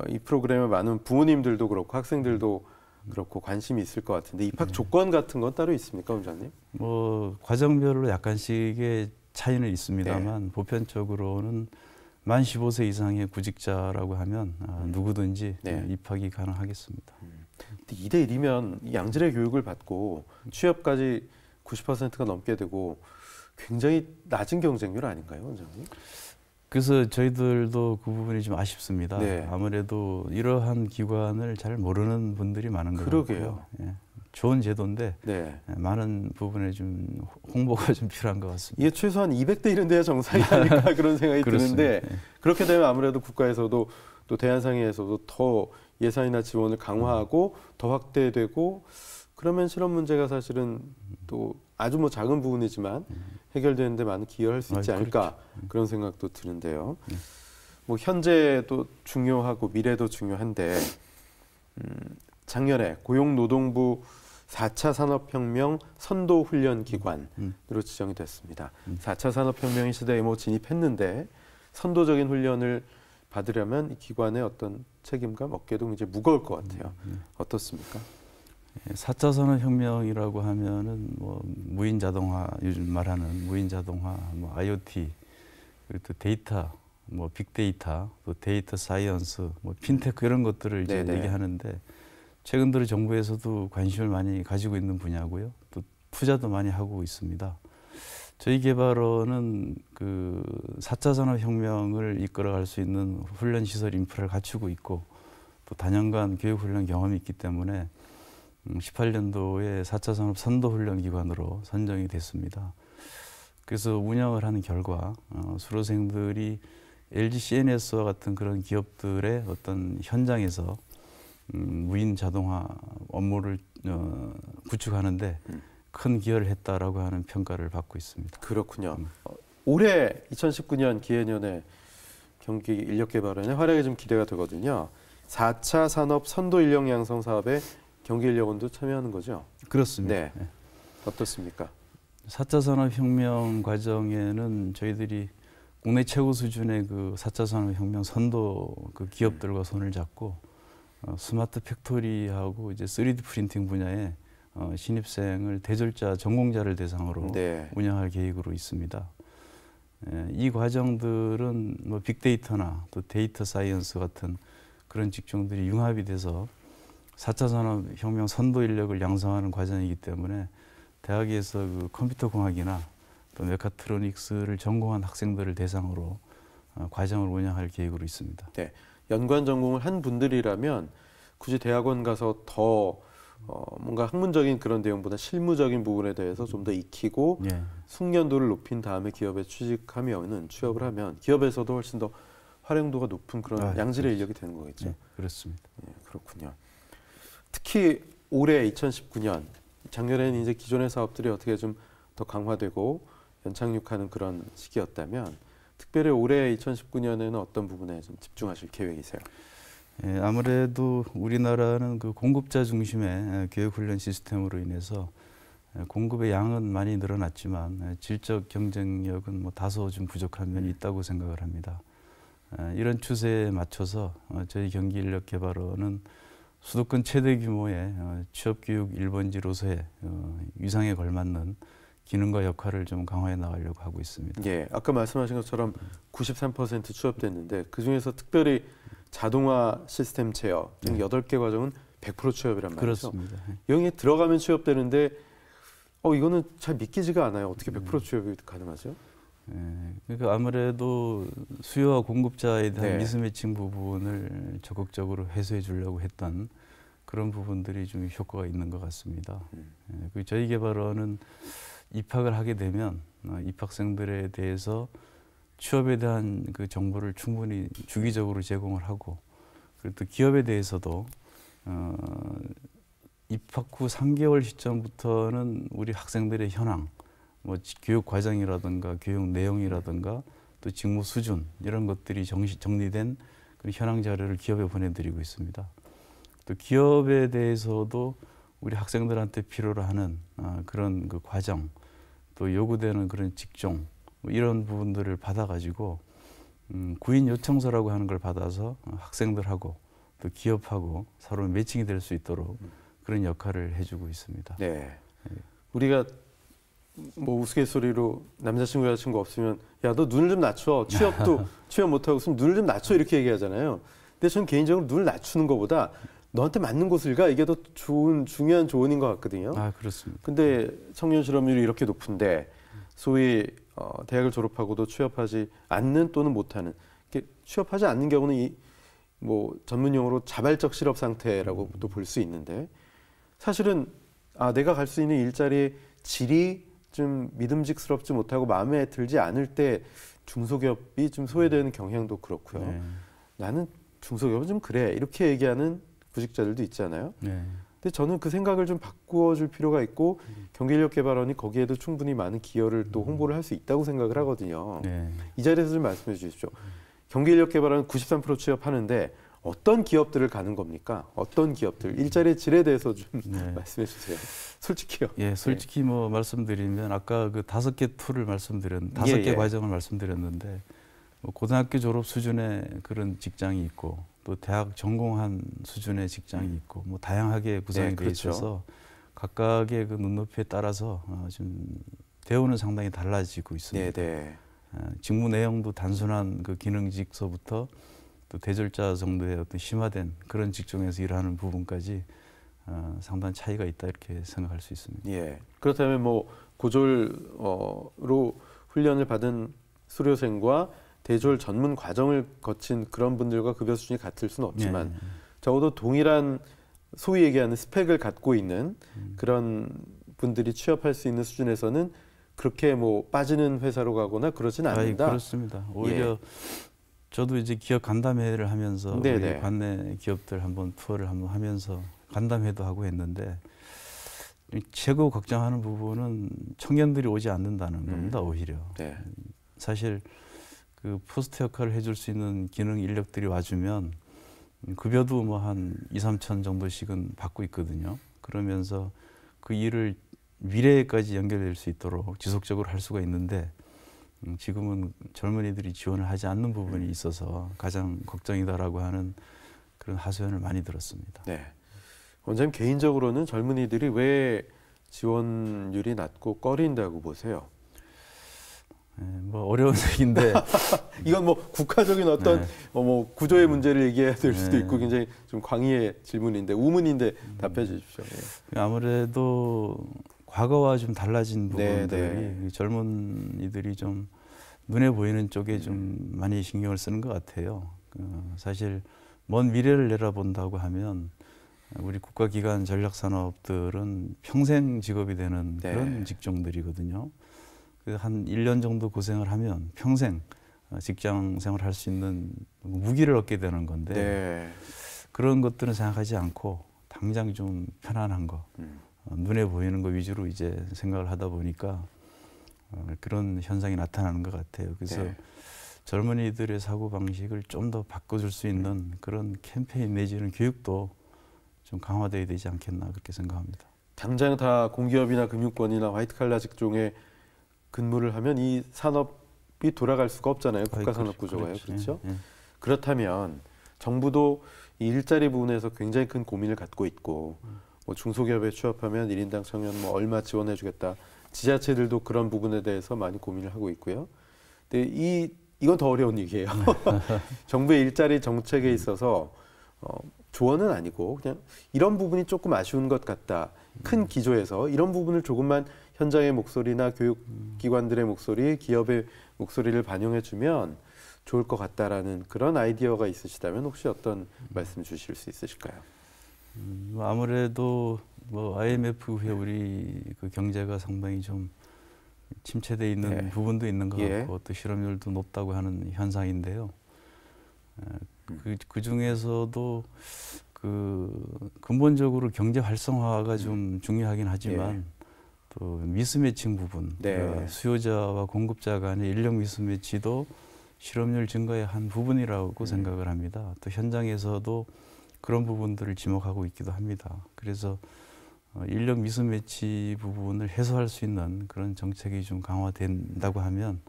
[SPEAKER 1] 이 프로그램에 많은 부모님들도 그렇고 학생들도 그렇고 관심이 있을 것 같은데 입학 조건 같은 건 따로 있습니까, 원장님?
[SPEAKER 3] 뭐 과정별로 약간씩의 차이는 있습니다만 보편적으로는 만 15세 이상의 구직자라고 하면 누구든지 입학이 가능하겠습니다.
[SPEAKER 1] 2대 1이면 양질의 교육을 받고 취업까지 90%가 넘게 되고 굉장히 낮은 경쟁률 아닌가요, 원장님?
[SPEAKER 3] 그래서 저희들도 그 부분이 좀 아쉽습니다.
[SPEAKER 1] 네.
[SPEAKER 3] 아무래도 이러한 기관을 잘 모르는 분들이 많은 것 같고요. 예. 좋은 제도인데 많은 부분에 좀 홍보가 좀 필요한 것 같습니다.
[SPEAKER 1] 이게 최소한 200대 1은 돼야 정상이 아닐까 그런 생각이 드는데 그렇게 되면 아무래도 국가에서도 또 대한상회에서도 더 예산이나 지원을 강화하고 더 확대되고 그러면 실업 문제가 사실은 또 아주 뭐 작은 부분이지만 해결되는데 많은 기여할 수 있지 않을까 그런 생각도 드는데요. 뭐 현재도 중요하고 미래도 중요한데 작년에 고용노동부 4차 산업혁명 선도훈련기관으로 지정이 됐습니다. 4차 산업혁명의 시대에 뭐 진입했는데 선도적인 훈련을 받으려면 이 기관의 어떤 책임감, 어깨도 이제 무거울 것 같아요. 어떻습니까?
[SPEAKER 3] 4차 산업혁명이라고 하면은 뭐 무인 자동화, 요즘 말하는 무인 자동화, 뭐 IoT, 그리고 또 데이터, 뭐 빅데이터, 또 데이터 사이언스, 뭐 핀테크 이런 것들을 이제 얘기하는데 최근 들어 정부에서도 관심을 많이 가지고 있는 분야고요. 또 투자도 많이 하고 있습니다. 저희 개발원은 그 4차 산업혁명을 이끌어갈 수 있는 훈련시설 인프라를 갖추고 있고 또 다년간 교육훈련 경험이 있기 때문에 18년도에 4차 산업 선도훈련기관으로 선정이 됐습니다. 그래서 운영을 하는 결과 수료생들이 LG CNS와 같은 그런 기업들의 어떤 현장에서 무인 자동화 업무를 구축하는데 큰 기여를 했다라고 하는 평가를 받고 있습니다.
[SPEAKER 1] 그렇군요. 올해 2019년 기해년에 경기 인력개발원의 활약이 좀 기대가 되거든요. 4차 산업 선도 인력 양성 사업에 경기인력원도 참여하는 거죠?
[SPEAKER 3] 그렇습니다.
[SPEAKER 1] 네. 어떻습니까?
[SPEAKER 3] 4차 산업혁명 과정에는 저희들이 국내 최고 수준의 그 4차 산업혁명 선도 그 기업들과 손을 잡고 스마트 팩토리하고 이제 3D 프린팅 분야에 신입생을 대졸자 전공자를 대상으로 운영할 계획으로 있습니다. 이 과정들은 뭐 빅데이터나 또 데이터 사이언스 같은 그런 직종들이 융합이 돼서 4차 산업혁명 선도 인력을 양성하는 과정이기 때문에 대학에서 그 컴퓨터 공학이나 또 메카트로닉스를 전공한 학생들을 대상으로 과정을 운영할 계획으로 있습니다.
[SPEAKER 1] 네, 연관 전공을 한 분들이라면 굳이 대학원 가서 더 뭔가 학문적인 그런 내용보다 실무적인 부분에 대해서 좀 더 익히고 숙련도를 높인 다음에 기업에 취직하면은 취업을 하면 기업에서도 훨씬 더 활용도가 높은 그런 양질의 인력이 되는 거겠죠.
[SPEAKER 3] 그렇습니다.
[SPEAKER 1] 그렇군요. 특히 올해 2019년 작년에는 이제 기존의 사업들이 어떻게 좀 더 강화되고 연착륙하는 그런 시기였다면 특별히 올해 2019년에는 어떤 부분에 좀 집중하실 계획이세요?
[SPEAKER 3] 아무래도 우리나라는 그 공급자 중심의 교육훈련 시스템으로 인해서 공급의 양은 많이 늘어났지만 질적 경쟁력은 뭐 다소 좀 부족한 면이 있다고 생각을 합니다. 이런 추세에 맞춰서 저희 경기인력개발원은 수도권 최대 규모의 취업교육 1번지로서의 위상에 걸맞는 기능과 역할을 좀 강화해 나가려고 하고 있습니다.
[SPEAKER 1] 예, 아까 말씀하신 것처럼 93% 취업됐는데 그중에서 특별히 자동화 시스템 체어 등 8개 과정은 100% 취업이란 말이죠.
[SPEAKER 3] 그렇습니다.
[SPEAKER 1] 여기에 들어가면 취업되는데 이거는 잘 믿기지가 않아요. 어떻게 100% 취업이 가능하죠?
[SPEAKER 3] 그러니까 아무래도 수요와 공급자에 대한
[SPEAKER 1] 네.
[SPEAKER 3] 미스매칭 부분을 적극적으로 해소해 주려고 했던 그런 부분들이 좀 효과가 있는 것 같습니다. 그 저희 개발원은 입학을 하게 되면 입학생들에 대해서 취업에 대한 그 정보를 충분히 주기적으로 제공을 하고, 그리고 또 기업에 대해서도 입학 후 3개월 시점부터는 우리 학생들의 현황, 뭐 교육 과정이라든가 교육 내용이라든가 또 직무 수준 이런 것들이 정리된 그런 현황 자료를 기업에 보내드리고 있습니다. 또 기업에 대해서도 우리 학생들한테 필요로 하는 그런 그 과정, 또 요구되는 그런 직종 뭐 이런 부분들을 받아가지고 구인 요청서라고 하는 걸 받아서 학생들하고 또 기업하고 서로 매칭이 될 수 있도록 그런 역할을 해주고 있습니다.
[SPEAKER 1] 네. 우리가 뭐 우스갯소리로 남자친구 여자친구 없으면 야 너 눈을 좀 낮춰, 취업 못하고 있으면 눈을 좀 낮춰 이렇게 얘기하잖아요. 근데 저는 개인적으로 눈을 낮추는 것보다 너한테 맞는 곳을 가, 이게 더 중요한 조언인 것 같거든요.
[SPEAKER 3] 그렇습니다.
[SPEAKER 1] 근데 청년 실업률이 이렇게 높은데 소위 대학을 졸업하고도 취업하지 않는 또는 못하는, 취업하지 않는 경우는 뭐 전문 용어로 자발적 실업 상태라고도 볼 수 있는데, 사실은 내가 갈 수 있는 일자리의 질이 좀 믿음직스럽지 못하고 마음에 들지 않을 때 중소기업이 좀 소외되는 경향도 그렇고요.
[SPEAKER 3] 네.
[SPEAKER 1] 나는 중소기업은 좀 그래 이렇게 얘기하는 구직자들도 있잖아요.
[SPEAKER 3] 네.
[SPEAKER 1] 근데 저는 그 생각을 좀 바꾸어줄 필요가 있고 경기인력개발원이 거기에도 충분히 많은 기여를 또 홍보를 할 수 있다고 생각을 하거든요.
[SPEAKER 3] 네.
[SPEAKER 1] 이 자리에서 좀 말씀해 주십시오. 경기인력개발원은 93% 취업하는데 어떤 기업들을 가는 겁니까? 어떤 기업들? 일자리의 질에 대해서 좀 말씀해 주세요. 솔직히요.
[SPEAKER 3] 예, 솔직히 뭐 말씀드리면 아까 그 5개 툴을 말씀드렸는데 5개 과정을 말씀드렸는데 뭐 고등학교 졸업 수준의 그런 직장이 있고 또 대학 전공한 수준의 직장이 있고 뭐 다양하게 구성이 되어 있어서 각각의 그 눈높이에 따라서 좀 대우는 상당히 달라지고 있습니다. 직무 내용도 단순한 그 기능직서부터 또 대졸자 정도의 어떤 심화된 그런 직종에서 일하는 부분까지 상당한 차이가 있다 이렇게 생각할 수 있습니다.
[SPEAKER 1] 예. 그렇다면 뭐 고졸로 훈련을 받은 수료생과 대졸 전문 과정을 거친 그런 분들과 급여 수준이 같을 수는 없지만 적어도 동일한 소위 얘기하는 스펙을 갖고 있는 그런 분들이 취업할 수 있는 수준에서는 그렇게 뭐 빠지는 회사로 가거나 그러지는 않는다.
[SPEAKER 3] 그렇습니다. 오히려 저도 이제 기업 간담회를 하면서 우리 관내 기업들 한번 투어를 한번 하면서 간담회도 하고 했는데 최고 걱정하는 부분은 청년들이 오지 않는다는 겁니다. 오히려 사실 그 포스트 역할을 해줄 수 있는 기능 인력들이 와주면 급여도 뭐 한 2, 3천 정도씩은 받고 있거든요. 그러면서 그 일을 미래에까지 연결될 수 있도록 지속적으로 할 수가 있는데 지금은 젊은이들이 지원을 하지 않는 부분이 있어서 가장 걱정이다라고 하는 그런 하소연을 많이 들었습니다.
[SPEAKER 1] 네. 원장님 개인적으로는 젊은이들이 왜 지원율이 낮고 꺼린다고 보세요?
[SPEAKER 3] 뭐 어려운 얘기인데
[SPEAKER 1] 이건 뭐 국가적인 어떤 뭐 구조의 문제를 얘기해야 될 수도 있고 굉장히 좀 광의의 질문인데 우문인데 답해 주십시오.
[SPEAKER 3] 아무래도 과거와 좀 달라진 부분들이 젊은이들이 좀 눈에 보이는 쪽에 좀 많이 신경을 쓰는 것 같아요. 사실 먼 미래를 내다본다고 하면 우리 국가기관 전략산업들은 평생 직업이 되는 그런 직종들이거든요. 한 1년 정도 고생을 하면 평생 직장 생활을 할 수 있는 무기를 얻게 되는 건데 그런 것들은 생각하지 않고 당장 좀 편안한 거, 눈에 보이는 거 위주로 이제 생각을 하다 보니까 그런 현상이 나타나는 것 같아요. 그래서 젊은이들의 사고방식을 좀 더 바꿔줄 수 있는 그런 캠페인 내지는 교육도 좀 강화되어야 되지 않겠나 그렇게 생각합니다. 당장
[SPEAKER 1] 다 공기업이나 금융권이나 화이트칼라 직종에 근무를 하면 이 산업이 돌아갈 수가 없잖아요. 국가산업 구조가요. 그렇죠? 그렇다면 정부도 이 일자리 부분에서 굉장히 큰 고민을 갖고 있고 뭐 중소기업에 취업하면 1인당 청년 뭐 얼마 지원해 주겠다. 지자체들도 그런 부분에 대해서 많이 고민을 하고 있고요. 근데 이건 더 어려운 얘기예요. 정부의 일자리 정책에 있어서 조언은 아니고 그냥 이런 부분이 조금 아쉬운 것 같다. 큰 기조에서 이런 부분을 조금만 현장의 목소리나 교육기관들의 목소리, 기업의 목소리를 반영해주면 좋을 것 같다라는 그런 아이디어가 있으시다면 혹시 어떤 말씀 주실 수 있으실까요?
[SPEAKER 3] 아무래도 뭐 IMF 후에 우리 그 경제가 상당히 좀 침체돼 있는
[SPEAKER 1] 네.
[SPEAKER 3] 부분도 있는 것
[SPEAKER 1] 예.
[SPEAKER 3] 같고 또 실업률도 높다고 하는 현상인데요. 그 중에서도 그 근본적으로 경제 활성화가 좀 중요하긴 하지만 또 미스매칭 부분, 그러니까 수요자와 공급자 간의 인력 미스매치도 실업률 증가의 한 부분이라고 생각을 합니다. 또 현장에서도 그런 부분들을 지목하고 있기도 합니다. 그래서 인력 미스매치 부분을 해소할 수 있는 그런 정책이 좀 강화된다고 하면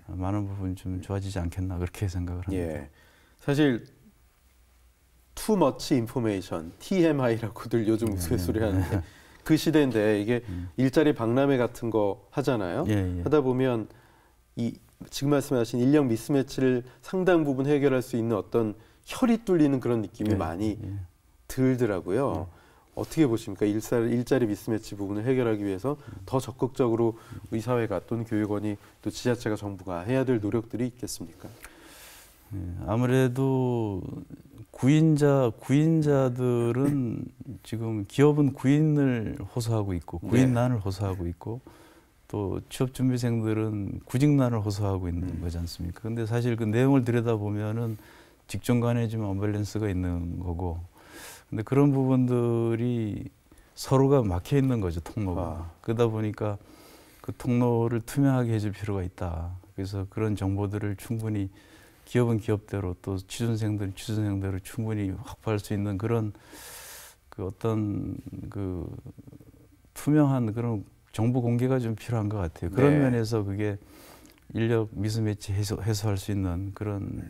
[SPEAKER 3] 많은 부분 좀 좋아지지 않겠나 그렇게 생각을 합니다.
[SPEAKER 1] 예. 사실 too much information, TMI라고들 요즘 우스갯소리 하는데 그 시대인데 이게 일자리 박람회 같은 거 하잖아요. 하다 보면 이 지금 말씀하신 인력 미스매치를 상당 부분 해결할 수 있는 어떤 혈이 뚫리는 그런 느낌이 많이 들더라고요. 어떻게 보십니까? 일자리 미스매치 부분을 해결하기 위해서 더 적극적으로 우리 사회가 또는 교육원이 또 지자체가 정부가 해야 될 노력들이 있겠습니까?
[SPEAKER 3] 아무래도 구인자들은 지금 기업은 구인을 호소하고 있고 구인난을 호소하고 있고 또 취업준비생들은 구직난을 호소하고 있는 거지 않습니까? 근데 사실 그 내용을 들여다보면은 직종 간에 좀 언밸런스가 있는 거고 근데 그런 부분들이 서로가 막혀 있는 거죠, 통로가. 그러다 보니까 그 통로를 투명하게 해줄 필요가 있다. 그래서 그런 정보들을 충분히 기업은 기업대로 또 취준생들은 취준생대로 충분히 확보할 수 있는 그런 그 어떤 그 투명한 그런 정보 공개가 좀 필요한 것 같아요. 그런 면에서 그게 인력 미스매치 해소할 수 있는 그런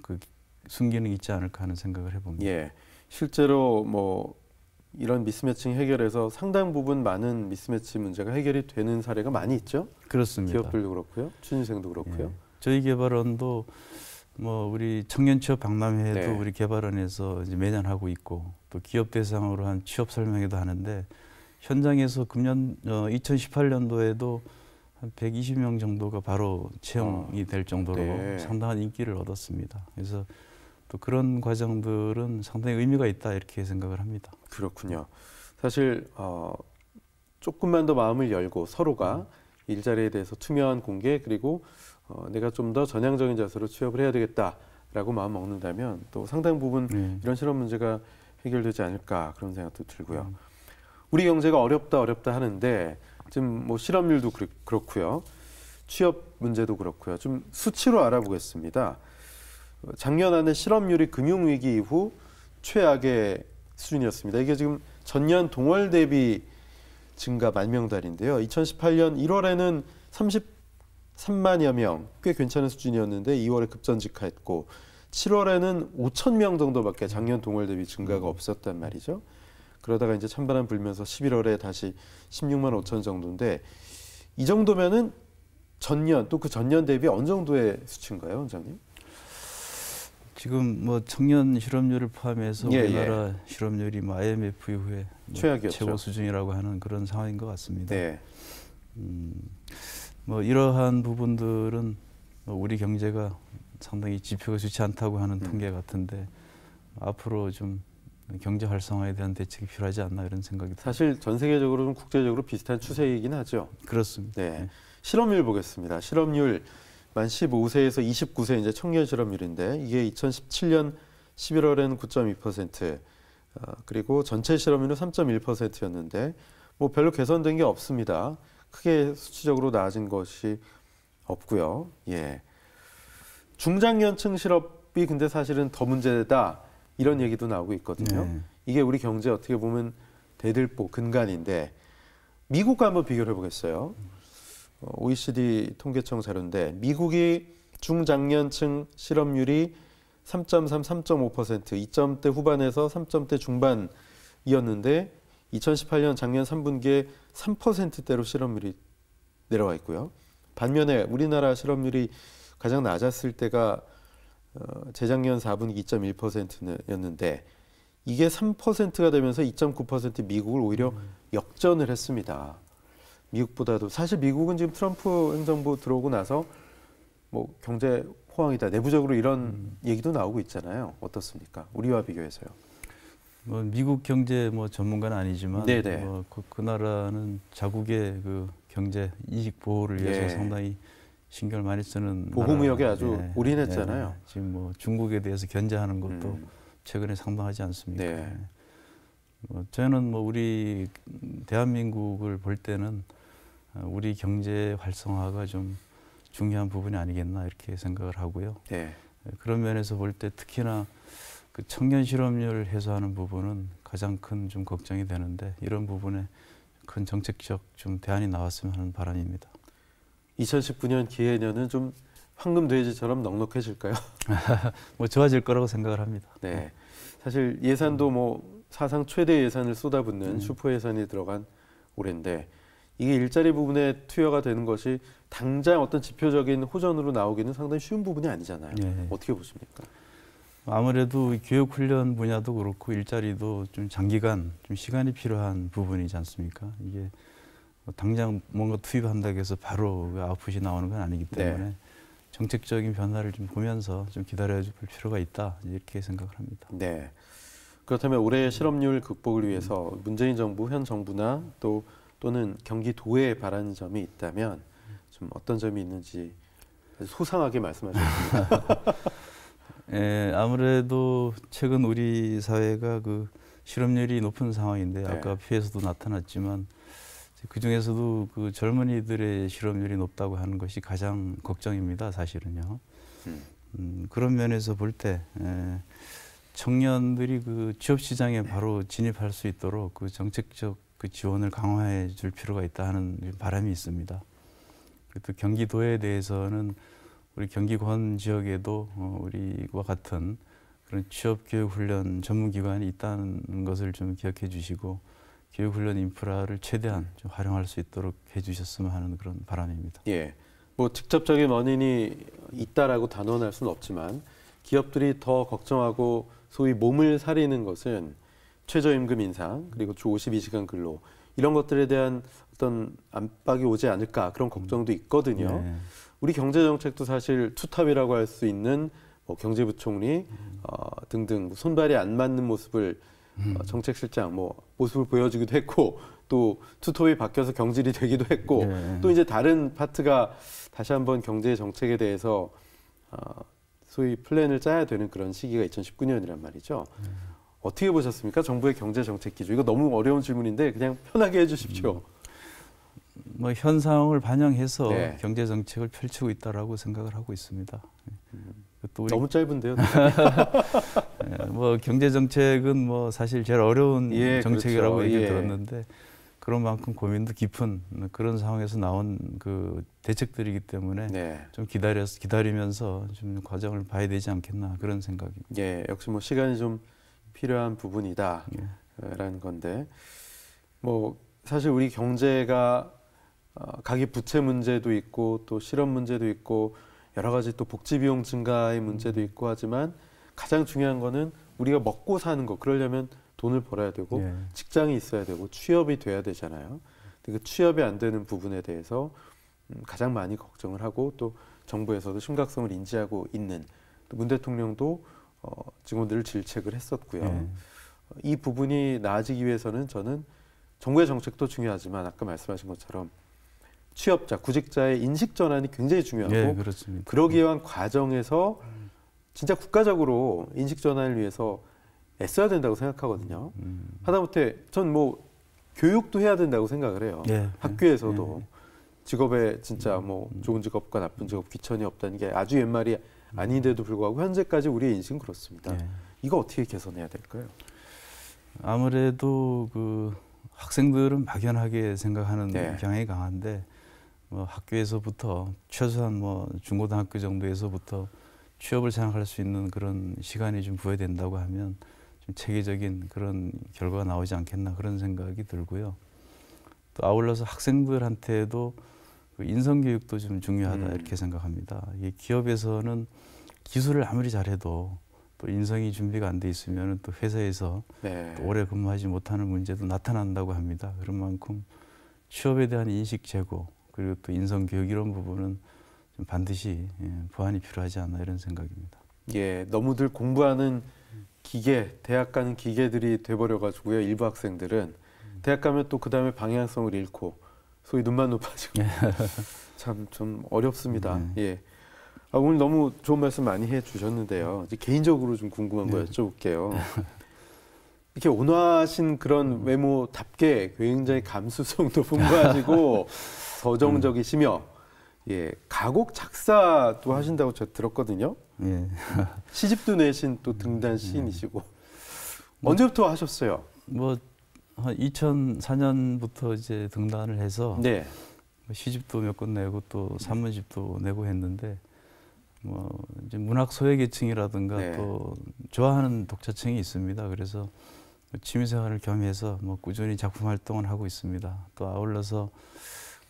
[SPEAKER 3] 그 순기능이 있지 않을까 하는 생각을 해봅니다.
[SPEAKER 1] 예, 실제로 뭐 이런 미스매칭 해결해서 상당 부분 많은 미스매치 문제가 해결이 되는 사례가 많이 있죠.
[SPEAKER 3] 그렇습니다.
[SPEAKER 1] 기업들도 그렇고요, 취준생도 그렇고요.
[SPEAKER 3] 예. 저희 개발원도 뭐 우리 청년 취업 박람회도 우리 개발원에서 이제 매년 하고 있고 또 기업 대상으로 한 취업 설명회도 하는데 현장에서 금년 2018년도에도 한 120명 정도가 바로 채용이 될 정도로 상당한 인기를 얻었습니다. 그래서 또 그런 과정들은 상당히 의미가 있다 이렇게 생각을 합니다.
[SPEAKER 1] 그렇군요. 사실 조금만 더 마음을 열고 서로가 일자리에 대해서 투명한 공개 그리고 내가 좀 더 전향적인 자세로 취업을 해야 되겠다라고 마음 먹는다면 또 상당 부분 이런 실업 문제가 해결되지 않을까 그런 생각도 들고요. 우리 경제가 어렵다 하는데 지금 뭐 실업률도 그렇고요. 취업 문제도 그렇고요. 좀 수치로 알아보겠습니다. 작년 안에 실업률이 금융위기 이후 최악의 수준이었습니다. 이게 지금 전년 동월 대비 증가 10,000명달인데요. 2018년 1월에는 33만여 명, 꽤 괜찮은 수준이었는데 2월에 급전직하했고 7월에는 5,000명 정도밖에 작년 동월 대비 증가가 없었단 말이죠. 그러다가 이제 찬바람 불면서 11월에 다시 16만 5천 정도인데 이 정도면은 전년 또 그 전년 대비 어느 정도의 수치인가요, 원장님?
[SPEAKER 3] 지금 뭐 청년 실업률을 포함해서 우리나라 실업률이 뭐 IMF 이후에
[SPEAKER 1] 최악이었죠.
[SPEAKER 3] 최고 수준이라고 하는 그런 상황인 것 같습니다. 뭐 이러한 부분들은 우리 경제가 상당히 지표가 좋지 않다고 하는 통계 같은데 앞으로 좀 경제 활성화에 대한 대책이 필요하지 않나 이런 생각이 듭니다.
[SPEAKER 1] 사실 전 세계적으로 좀 국제적으로 비슷한 추세이긴 하죠.
[SPEAKER 3] 그렇습니다.
[SPEAKER 1] 실업률 보겠습니다. 실업률 만 15세에서 29세 이제 청년 실업률인데 이게 2017년 11월에는 9.2%, 그리고 전체 실업률은 3.1%였는데 뭐 별로 개선된 게 없습니다. 크게 수치적으로 나아진 것이 없고요. 중장년층 실업이 근데 사실은 더 문제다 이런 얘기도 나오고 있거든요. 이게 우리 경제 어떻게 보면 대들보 근간인데 미국과 한번 비교를 해보겠어요. OECD 통계청 자료인데 미국이 중장년층 실업률이 3.3, 3.5%, 2점대 후반에서 3점대 중반이었는데 2018년 작년 3분기에 3%대로 실업률이 내려와 있고요. 반면에 우리나라 실업률이 가장 낮았을 때가 재작년 4분기 2.1%였는데 이게 3%가 되면서 2.9% 미국을 오히려 역전을 했습니다. 미국보다도 사실 미국은 지금 트럼프 행정부 들어오고 나서 뭐 경제 호황이다 내부적으로 이런 얘기도 나오고 있잖아요. 어떻습니까? 우리와 비교해서요.
[SPEAKER 3] 뭐 미국 경제 뭐 전문가는 아니지만 뭐 그 나라는 자국의 그 경제 이익 보호를 위해서 상당히 신경을 많이 쓰는
[SPEAKER 1] 보호무역에 아주 올인했잖아요.
[SPEAKER 3] 지금 뭐 중국에 대해서 견제하는 것도 최근에 상당하지 않습니까? 저는 뭐 우리 대한민국을 볼 때는 우리 경제 활성화가 좀 중요한 부분이 아니겠나 이렇게 생각을 하고요. 그런 면에서 볼 때 특히나 그 청년 실업률 해소하는 부분은 가장 큰 좀 걱정이 되는데 이런 부분에 큰 정책적 좀 대안이 나왔으면 하는 바람입니다.
[SPEAKER 1] 2019년 기해년은 좀 황금 돼지처럼 넉넉해질까요?
[SPEAKER 3] 뭐 좋아질 거라고 생각을 합니다.
[SPEAKER 1] 사실 예산도 뭐 사상 최대 예산을 쏟아붓는 슈퍼 예산이 들어간 올해인데 이게 일자리 부분에 투여가 되는 것이 당장 어떤 지표적인 호전으로 나오기는 상당히 쉬운 부분이 아니잖아요. 어떻게 보십니까?
[SPEAKER 3] 아무래도 교육훈련 분야도 그렇고 일자리도 좀 장기간 좀 시간이 필요한 부분이지 않습니까? 이게 뭐 당장 뭔가 투입한다고 해서 바로 아웃풋이 나오는 건 아니기 때문에 정책적인 변화를 좀 보면서 좀 기다려줄 필요가 있다 이렇게 생각을 합니다.
[SPEAKER 1] 그렇다면 올해 실업률 극복을 위해서 문재인 정부, 현 정부나 또는 경기도에 바라는 점이 있다면 좀 어떤 점이 있는지 소상하게 말씀하셨습니다.
[SPEAKER 3] 아무래도 최근 우리 사회가 그 실업률이 높은 상황인데 아까 피해서도 나타났지만 그 중에서도 그 젊은이들의 실업률이 높다고 하는 것이 가장 걱정입니다. 사실은요. 그런 면에서 볼 때 청년들이 그 취업 시장에 바로 진입할 수 있도록 그 정책적 그 지원을 강화해 줄 필요가 있다 하는 바람이 있습니다. 또 경기도에 대해서는 우리 경기권 지역에도 우리와 같은 그런 취업교육훈련 전문기관이 있다는 것을 좀 기억해 주시고 교육훈련 인프라를 최대한 좀 활용할 수 있도록 해주셨으면 하는 그런 바람입니다.
[SPEAKER 1] 뭐 직접적인 원인이 있다라고 단언할 수는 없지만 기업들이 더 걱정하고 소위 몸을 사리는 것은 최저임금 인상 그리고 주 52시간 근로 이런 것들에 대한 어떤 압박이 오지 않을까 그런 걱정도 있거든요. 우리 경제정책도 사실 투탑이라고 할 수 있는 뭐 경제부총리 등등 손발이 안 맞는 모습을 정책실장 뭐 모습을 보여주기도 했고 또 투톱이 바뀌어서 경질이 되기도 했고 또 이제 다른 파트가 다시 한번 경제 정책에 대해서 소위 플랜을 짜야 되는 그런 시기가 2019년이란 말이죠. 어떻게 보셨습니까? 정부의 경제 정책 기조. 이거 너무 어려운 질문인데 그냥 편하게 해주십시오.
[SPEAKER 3] 뭐 현상을 반영해서 경제 정책을 펼치고 있다라고 생각을 하고 있습니다.
[SPEAKER 1] 또 너무 짧은데요.
[SPEAKER 3] 뭐 경제 정책은 뭐 사실 제일 어려운 정책이라고 얘기 들었는데 그런 만큼 고민도 깊은 그런 상황에서 나온 그 대책들이기 때문에 좀 기다리면서 좀 과정을 봐야 되지 않겠나 그런 생각입니다.
[SPEAKER 1] 역시 뭐 시간이 좀 필요한 부분이다라는 건데 뭐 사실 우리 경제가 가계 부채 문제도 있고 또 실업 문제도 있고 여러 가지 또 복지 비용 증가의 문제도 있고 하지만 가장 중요한 거는 우리가 먹고 사는 거 그러려면 돈을 벌어야 되고 직장이 있어야 되고 취업이 돼야 되잖아요. 그 취업이 안 되는 부분에 대해서 가장 많이 걱정을 하고 또 정부에서도 심각성을 인지하고 있는 또 문 대통령도 직원들을 질책을 했었고요. 이 부분이 나아지기 위해서는 저는 정부의 정책도 중요하지만 아까 말씀하신 것처럼 취업자, 구직자의 인식 전환이 굉장히 중요하고
[SPEAKER 3] 그렇습니다.
[SPEAKER 1] 그러기 위한 과정에서 진짜 국가적으로 인식 전환을 위해서 애써야 된다고 생각하거든요. 하다못해 전 뭐 교육도 해야 된다고 생각을 해요. 학교에서도 직업에 진짜 뭐 좋은 직업과 나쁜 직업 귀천이 없다는 게 아주 옛말이 아닌데도 불구하고 현재까지 우리의 인식은 그렇습니다. 이거 어떻게 개선해야 될까요?
[SPEAKER 3] 아무래도 그 학생들은 막연하게 생각하는 경향이 강한데 뭐 학교에서부터 최소한 뭐 중고등학교 정도에서부터 취업을 생각할 수 있는 그런 시간이 좀 부여된다고 하면 좀 체계적인 그런 결과가 나오지 않겠나 그런 생각이 들고요. 또 아울러서 학생들한테도 그 인성교육도 좀 중요하다 이렇게 생각합니다. 이 기업에서는 기술을 아무리 잘해도 또 인성이 준비가 안 돼 있으면 또 회사에서 또 오래 근무하지 못하는 문제도 나타난다고 합니다. 그런 만큼 취업에 대한 인식 제고 그리고 또 인성 교육 이런 부분은 좀 반드시 보완이 필요하지 않나 이런 생각입니다.
[SPEAKER 1] 예, 너무들 공부하는 기계, 대학 가는 기계들이 돼버려 가지고요. 일부 학생들은 대학 가면 또 그 다음에 방향성을 잃고 소위 눈만 높아지고 참 좀 어렵습니다. 예. 오늘 너무 좋은 말씀 많이 해주셨는데요. 이제 개인적으로 좀 궁금한 거 여쭤볼게요. 이렇게 온화하신 그런 외모답게 굉장히 감수성도 풍부하시고 서정적이시며 예, 가곡 작사도 하신다고 제가 들었거든요.
[SPEAKER 3] 예.
[SPEAKER 1] 시집도 내신 또 등단 시인이시고 언제부터 하셨어요?
[SPEAKER 3] 뭐 한 2004년부터 이제 등단을 해서
[SPEAKER 1] 네.
[SPEAKER 3] 시집도 몇 권 내고 또 산문집도 내고 했는데 뭐 이제 문학 소외계층이라든가
[SPEAKER 1] 네.
[SPEAKER 3] 또 좋아하는 독자층이 있습니다. 그래서 취미생활을 겸해서 뭐 꾸준히 작품 활동을 하고 있습니다. 또 아울러서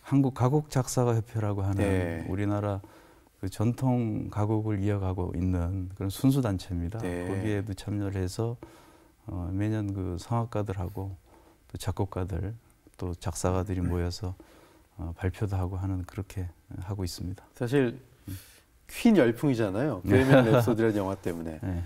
[SPEAKER 3] 한국 가곡 작사가 협회라고 하는
[SPEAKER 1] 네.
[SPEAKER 3] 우리나라 그 전통 가곡을 이어가고 있는 그런 순수 단체입니다.
[SPEAKER 1] 네.
[SPEAKER 3] 거기에도 참여를 해서 매년 그 성악가들하고 또 작곡가들 또 작사가들이 모여서 발표도 하고 하는 그렇게 하고 있습니다.
[SPEAKER 1] 사실 퀸 열풍이잖아요. 보헤미안 랩소디라는 영화 때문에
[SPEAKER 3] 네.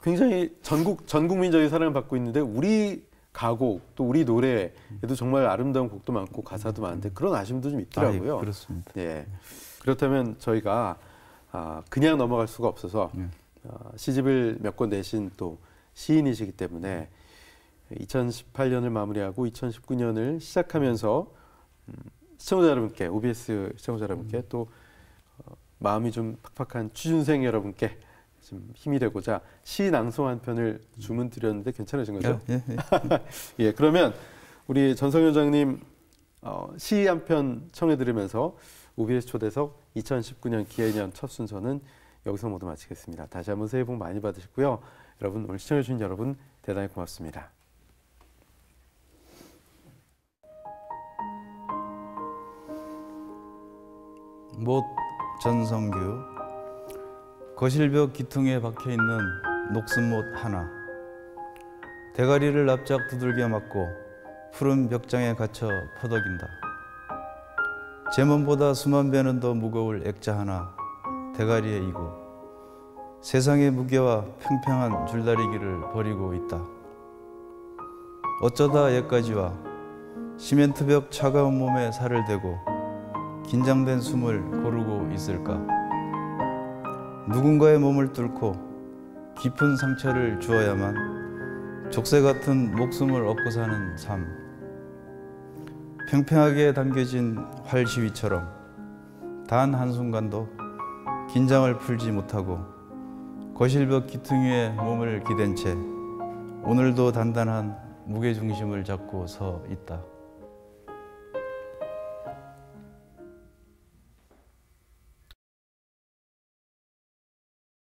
[SPEAKER 1] 굉장히 전 국민적인 사랑을 받고 있는데 우리 가곡 또 우리 노래에도 정말 아름다운 곡도 많고 가사도 많은데 그런 아쉬움도 좀 있더라고요.
[SPEAKER 3] 그렇습니다.
[SPEAKER 1] 네. 그렇다면 저희가 그냥 넘어갈 수가 없어서 시집을 몇 권 내신 또 시인이시기 때문에 2018년을 마무리하고 2019년을 시작하면서 시청자 여러분께, OBS 시청자 여러분께 또 마음이 좀 팍팍한 취준생 여러분께 좀 힘이 되고자 시 낭송 한 편을 주문 드렸는데 괜찮으신 거죠?
[SPEAKER 3] 예.
[SPEAKER 1] 예, 그러면 우리 전성현 원장님 시 한 편 청해 들으면서 OBS 초대석 2019년 기해년 첫 순서는 여기서 모두 마치겠습니다. 다시 한번 새해 복 많이 받으시고요. 여러분 오늘 시청해 주신 여러분 대단히 고맙습니다.
[SPEAKER 3] 못 전성규. 거실벽 기퉁에 박혀있는 녹슨못 하나. 대가리를 납작 두들겨 맞고 푸른 벽장에 갇혀 퍼덕인다. 제 몸보다 수만 배는 더 무거울 액자 하나 대가리에 이고 세상의 무게와 평평한 줄다리기를 버리고 있다. 어쩌다 여기까지 와 시멘트벽 차가운 몸에 살을 대고 긴장된 숨을 고르고 있을까? 누군가의 몸을 뚫고 깊은 상처를 주어야만 족쇄 같은 목숨을 얻고 사는 삶. 평평하게 담겨진 활시위처럼 단 한순간도 긴장을 풀지 못하고 거실벽 기퉁 위에 몸을 기댄 채 오늘도 단단한 무게중심을 잡고 서 있다.